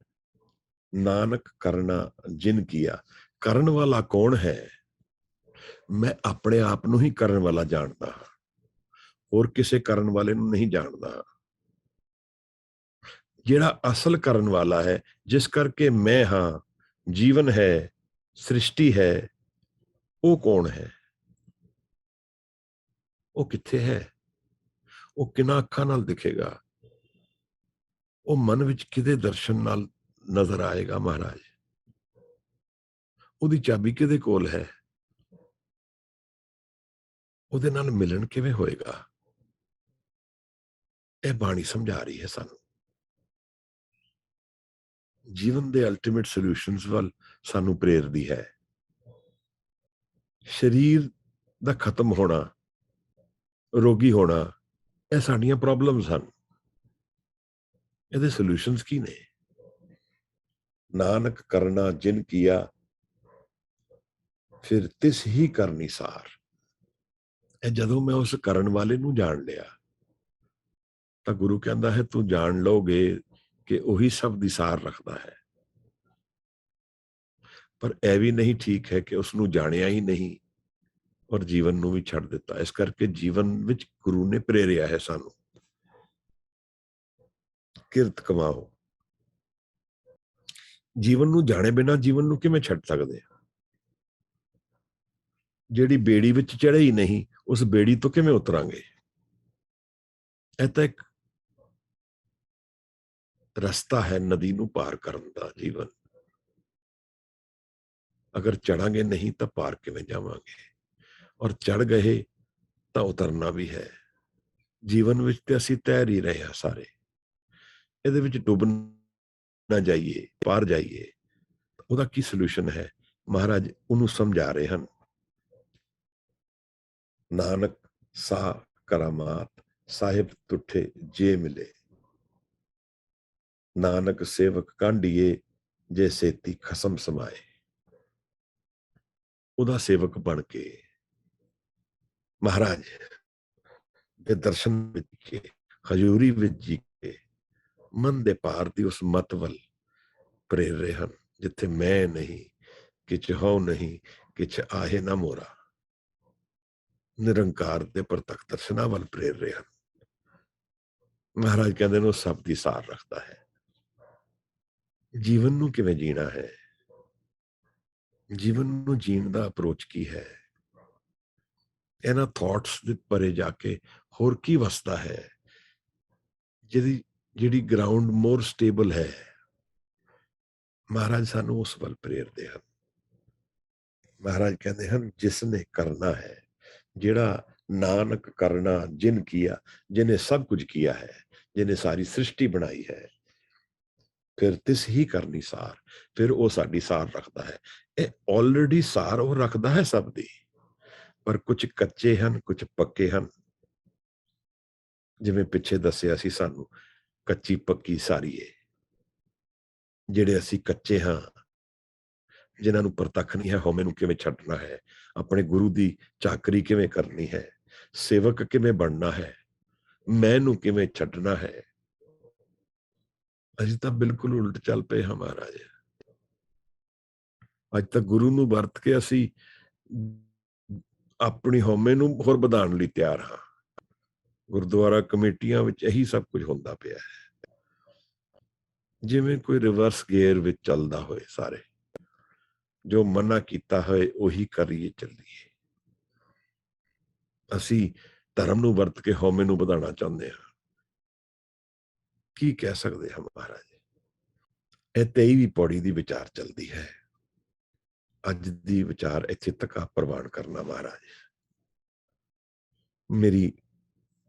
ਨਾਨਕ ਕਰਨਾ ਜਿਨ ਕੀਆ। ਕਰਨ ਵਾਲਾ ਕੌਣ ਹੈ? ਮੈਂ ਆਪਣੇ ਆਪ ਨੂੰ ਹੀ ਕਰਨ ਵਾਲਾ ਜਾਣਦਾ ਹਾਂ, ਹੋਰ ਕਿਸੇ ਕਰਨ ਵਾਲੇ ਨੂੰ ਨਹੀਂ ਜਾਣਦਾ। ਜਿਹੜਾ ਅਸਲ ਕਰਨ ਵਾਲਾ ਹੈ, ਜਿਸ ਕਰਕੇ ਮੈਂ ਹਾਂ, ਜੀਵਨ ਹੈ, ਸ੍ਰਿਸ਼ਟੀ ਹੈ, ਉਹ ਕੌਣ ਹੈ? ਉਹ ਕਿੱਥੇ ਹੈ? ਉਹ ਕਿਹਨਾਂ ਅੱਖਾਂ ਨਾਲ ਦਿਖੇਗਾ? ਉਹ ਮਨ ਵਿੱਚ ਕਿਹਦੇ ਦਰਸ਼ਨ ਨਾਲ ਨਜ਼ਰ ਆਏਗਾ ਮਹਾਰਾਜ? ਉਹਦੀ ਚਾਬੀ ਕਿਹਦੇ ਕੋਲ ਹੈ? ਉਹਦੇ ਨਾਲ ਮਿਲਣ ਕਿਵੇਂ ਹੋਏਗਾ? ਇਹ ਬਾਣੀ ਸਮਝਾ ਰਹੀ ਹੈ ਸਾਨੂੰ। ਜੀਵਨ ਦੇ ਅਲਟੀਮੇਟ ਸੋਲੂਸ਼ਨਸ ਵੱਲ ਸਾਨੂੰ ਪ੍ਰੇਰਦੀ ਹੈ। ਸਰੀਰ ਦਾ ਖਤਮ ਹੋਣਾ, ਰੋਗੀ ਹੋਣਾ, ਇਹ ਸਾਡੀਆਂ ਪ੍ਰੋਬਲਮਸ ਹਨ। ਇਹਦੇ ਸੋਲੂਸ਼ਨਸ ਕੀ ਨੇ? ਨਾਨਕ ਕਰਨਾ ਜਿਨ ਕੀਆ, ਫਿਰ ਤਿਸ ਹੀ ਕਰਨੀ ਸਾਰ। ਇਹ ਜਦੋਂ ਮੈਂ ਉਸ ਕਰਨ ਵਾਲੇ ਨੂੰ ਜਾਣ ਲਿਆ ਤਾਂ ਗੁਰੂ ਕਹਿੰਦਾ ਹੈ ਤੂੰ ਜਾਣ ਲਓਗੇ ਕਿ ਉਹੀ ਸਭ ਦੀ ਸਾਰ ਰੱਖਦਾ ਹੈ। ਪਰ ਇਹ ਵੀ ਨਹੀਂ ਠੀਕ ਹੈ ਕਿ ਉਸ ਨੂੰ ਜਾਣਿਆ ਹੀ ਨਹੀਂ ਔਰ ਜੀਵਨ ਨੂੰ ਵੀ ਛੱਡ ਦਿੱਤਾ। ਇਸ ਕਰਕੇ ਜੀਵਨ ਵਿੱਚ ਗੁਰੂ ਨੇ ਪ੍ਰੇਰਿਆ ਹੈ ਸਾਨੂੰ, ਕਿਰਤ ਕਮਾਓ। ਜੀਵਨ ਨੂੰ ਜਾਣੇ ਬਿਨਾਂ ਜੀਵਨ ਨੂੰ ਕਿਵੇਂ ਛੱਡ ਸਕਦੇ? ਜਿਹੜੀ ਬੇੜੀ ਵਿੱਚ ਚੜੇ ਹੀ ਨਹੀਂ, ਉਸ ਬੇੜੀ ਤੋਂ ਕਿਵੇਂ ਉਤਰਾਂਗੇ? ਇਹ ਤਾਂ ਇੱਕ ਰਸਤਾ ਹੈ ਨਦੀ ਨੂੰ ਪਾਰ ਕਰਨ ਦਾ ਜੀਵਨ। ਅਗਰ ਚੜਾਂਗੇ ਨਹੀਂ ਤਾਂ ਪਾਰ ਕਿਵੇਂ ਜਾਵਾਂਗੇ? ਔਰ ਚੜ ਗਏ ਤਾਂ ਉਤਰਨਾ ਵੀ ਹੈ। ਜੀਵਨ ਵਿੱਚ ਤੇ ਅਸੀਂ ਤੈਰ ਹੀ ਰਹੇ ਹਾਂ ਸਾਰੇ। ਇਹਦੇ ਵਿੱਚ ਡੁੱਬ ਨਾ ਜਾਈਏ, ਪਾਰ ਜਾਈਏ। ਉਹਦਾ ਕੀ ਸੋਲੂਸ਼ਨ ਹੈ? ਮਹਾਰਾਜ ਉਹਨੂੰ ਸਮਝਾ ਰਹੇ ਹਨ। ਨਾਨਕ ਸਾ ਕਰਾਮਾਤ, ਸਾਹਿਬ ਤੁਠੇ ਜੇ ਮਿਲੇ। ਨਾਨਕ ਸੇਵਕ ਕਾਂਢੀਏ, ਜੇ ਸੇਤੀ ਖਸਮ ਸਮਾਏ। ਉਹਦਾ ਸੇਵਕ ਬਣ ਕੇ ਮਹਾਰਾਜ ਦੇ ਦਰਸ਼ਨ ਵਿੱਚ ਕੇ, ਹਜ਼ੂਰੀ ਵਿੱਚ ਜੀ ਕੇ, ਮਨ ਦੇ ਪਾਰ ਦੀ ਉਸ ਮਤ ਵੱਲ ਪ੍ਰੇਰ ਰਹੇ ਹਨ ਜਿੱਥੇ ਮੈਂ ਨਹੀਂ, ਕਿਛ ਹਉ ਨਹੀਂ, ਕਿਛ ਆਹੇ ਨਾ ਮੋਰਾ। ਨਿਰੰਕਾਰ ਦੇ ਪ੍ਰਤੱਖ ਦਰਸ਼ਨਾਂ ਵੱਲ ਪ੍ਰੇਰ ਰਹੇ ਹਨ। ਮਹਾਰਾਜ ਕਹਿੰਦੇ ਨੇ ਉਹ ਸਭ ਦੀ ਸਾਰ ਰੱਖਦਾ ਹੈ। ਜੀਵਨ ਨੂੰ ਕਿਵੇਂ ਜੀਣਾ ਹੈ? ਜੀਵਨ ਨੂੰ ਜੀਣ ਦਾ ਅਪਰੋਚ ਕੀ ਹੈ? ਇਹਨਾਂ ਥਾਟਸ ਦੇ ਪਰੇ ਜਾ ਕੇ ਹੋਰ ਕੀ ਵਸਦਾ ਹੈ? ਜਿਹੜੀ ਗਰਾਊਂਡ ਮੋਰ ਸਟੇਬਲ ਹੈ, ਮਹਾਰਾਜ ਸਾਨੂੰ ਉਸ ਵੱਲ ਪ੍ਰੇਰਦੇ ਹਨ। ਮਹਾਰਾਜ ਕਹਿੰਦੇ ਹਨ ਜਿਸ ਨੇ ਕਰਨਾ ਹੈ, ਜਿਹੜਾ ਨਾਨਕ ਕਰਨਾ ਜਿਨ ਕੀਆ, ਜਿਹਨੇ ਸਭ ਕੁਝ ਕੀਆ ਹੈ, ਜਿਹਨੇ ਸਾਰੀ ਸ੍ਰਿਸ਼ਟੀ ਬਣਾਈ ਹੈ, ਫਿਰ ਤਿਸ ਹੀ ਕਰਨੀ ਸਾਰ। ਫਿਰ ਉਹ ਸਾਡੀ ਸਾਰ ਰੱਖਦਾ ਹੈ। ਇਹ ਆਲਰੇਡੀ ਸਾਰ ਉਹ ਰੱਖਦਾ ਹੈ ਸਭ ਦੀ, ਪਰ ਕੁਝ ਕੱਚੇ ਹਨ, ਕੁਝ ਪੱਕੇ ਹਨ। ਜਿਵੇਂ ਪਿੱਛੇ ਦੱਸਿਆ ਸੀ ਸਾਨੂੰ, ਕੱਚੀ ਪੱਕੀ ਸਾਰੀਏ। ਜਿਹੜੇ ਅਸੀਂ ਕੱਚੇ ਹਾਂ, ਜਿਨ੍ਹਾਂ ਨੂੰ ਪ੍ਰਤੱਖ ਨਹੀਂ ਹੈ, ਹਉਮੈ ਨੂੰ ਕਿਵੇਂ ਛੱਡਣਾ ਹੈ, ਆਪਣੇ ਗੁਰੂ ਦੀ ਚਾਕਰੀ ਕਿਵੇਂ ਕਰਨੀ ਹੈ, ਸੇਵਕ ਕਿਵੇਂ ਬਣਨਾ ਹੈ, ਮੈਂ ਨੂੰ ਕਿਵੇਂ ਛੱਡਣਾ ਹੈ, ਅਸੀਂ ਤਾਂ ਬਿਲਕੁਲ ਉਲਟ ਚੱਲ ਪਏ ਹਾਂ ਮਹਾਰਾਜ। ਅੱਜ ਤੱਕ ਗੁਰੂ ਨੂੰ ਵਰਤ ਕੇ ਅਸੀਂ ਆਪਣੀ ਹਉਮੈ ਨੂੰ ਹੋਰ ਵਧਾਉਣ ਲਈ ਤਿਆਰ ਹਾਂ। ਗੁਰਦੁਆਰਾ ਕਮੇਟੀਆਂ ਵਿੱਚ ਇਹੀ ਸਭ ਕੁਝ ਹੁੰਦਾ ਪਿਆ ਹੈ, ਜਿਵੇਂ ਕੋਈ ਰਿਵਰਸ ਗੇਅਰ ਵਿੱਚ ਚੱਲਦਾ ਹੋਏ। ਸਾਰੇ ਜੋ ਮਨਾ ਕੀਤਾ ਹੋਏ ਉਹੀ ਕਰੀਏ ਚੱਲੀਏ। ਅਸੀਂ ਧਰਮ ਨੂੰ ਵਰਤ ਕੇ ਹਉਮੈ ਨੂੰ ਵਧਾਉਣਾ ਚਾਹੁੰਦੇ ਹਾਂ। ਕੀ ਕਹਿ ਸਕਦੇ ਹਾਂ ਮਹਾਰਾਜ? ਇਹ 23ਵੀਂ ਪੌੜੀ ਦੀ ਵਿਚਾਰ ਚੱਲਦੀ ਹੈ। ਅੱਜ ਦੀ ਵਿਚਾਰ ਇੱਥੇ ਤੱਕ ਪ੍ਰਵਾਨ ਕਰਨਾ ਮਹਾਰਾਜ। ਮੇਰੀ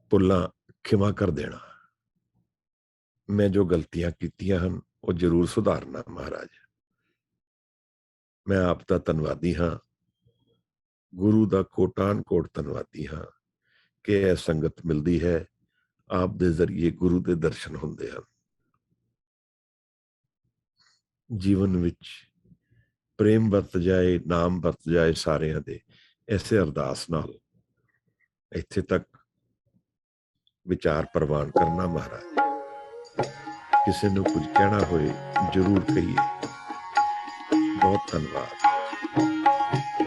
ਭੁੱਲਾਂ ਖਿਮਾ ਕਰ ਦੇਣਾ। ਮੈਂ ਜੋ ਗਲਤੀਆਂ ਕੀਤੀਆਂ ਹਨ ਉਹ ਜ਼ਰੂਰ ਸੁਧਾਰਨਾ ਮਹਾਰਾਜ। ਮੈਂ ਆਪ ਦਾ ਧੰਨਵਾਦੀ ਹਾਂ, ਗੁਰੂ ਦਾ ਕੋਟਾਨ ਕੋਟ ਧੰਨਵਾਦੀ ਹਾਂ ਕਿ ਇਹ ਸੰਗਤ ਮਿਲਦੀ ਹੈ। ਆਪ ਦੇ ਜ਼ਰੀਏ ਗੁਰੂ ਦੇ ਦਰਸ਼ਨ ਹੁੰਦੇ ਹਨ। ਜੀਵਨ ਵਿੱਚ ਪ੍ਰੇਮ ਵਰਤ ਜਾਏ, ਨਾਮ ਵਰਤ ਜਾਏ ਸਾਰਿਆਂ ਦੇ। ਇਸੇ ਅਰਦਾਸ ਨਾਲ ਇੱਥੇ ਤੱਕ ਵਿਚਾਰ ਪ੍ਰਵਾਨ ਕਰਨਾ ਮਹਾਰਾਜ। ਕਿਸੇ ਨੂੰ ਕੁਝ ਕਹਿਣਾ ਹੋਏ ਜ਼ਰੂਰ ਕਹੀਏ। ਬਹੁਤ ਧੰਨਵਾਦ।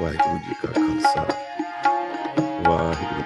ਵਾਹਿਗੁਰੂ ਜੀ ਕਾ ਖਾਲਸਾ, ਵਾਹਿਗੁਰੂ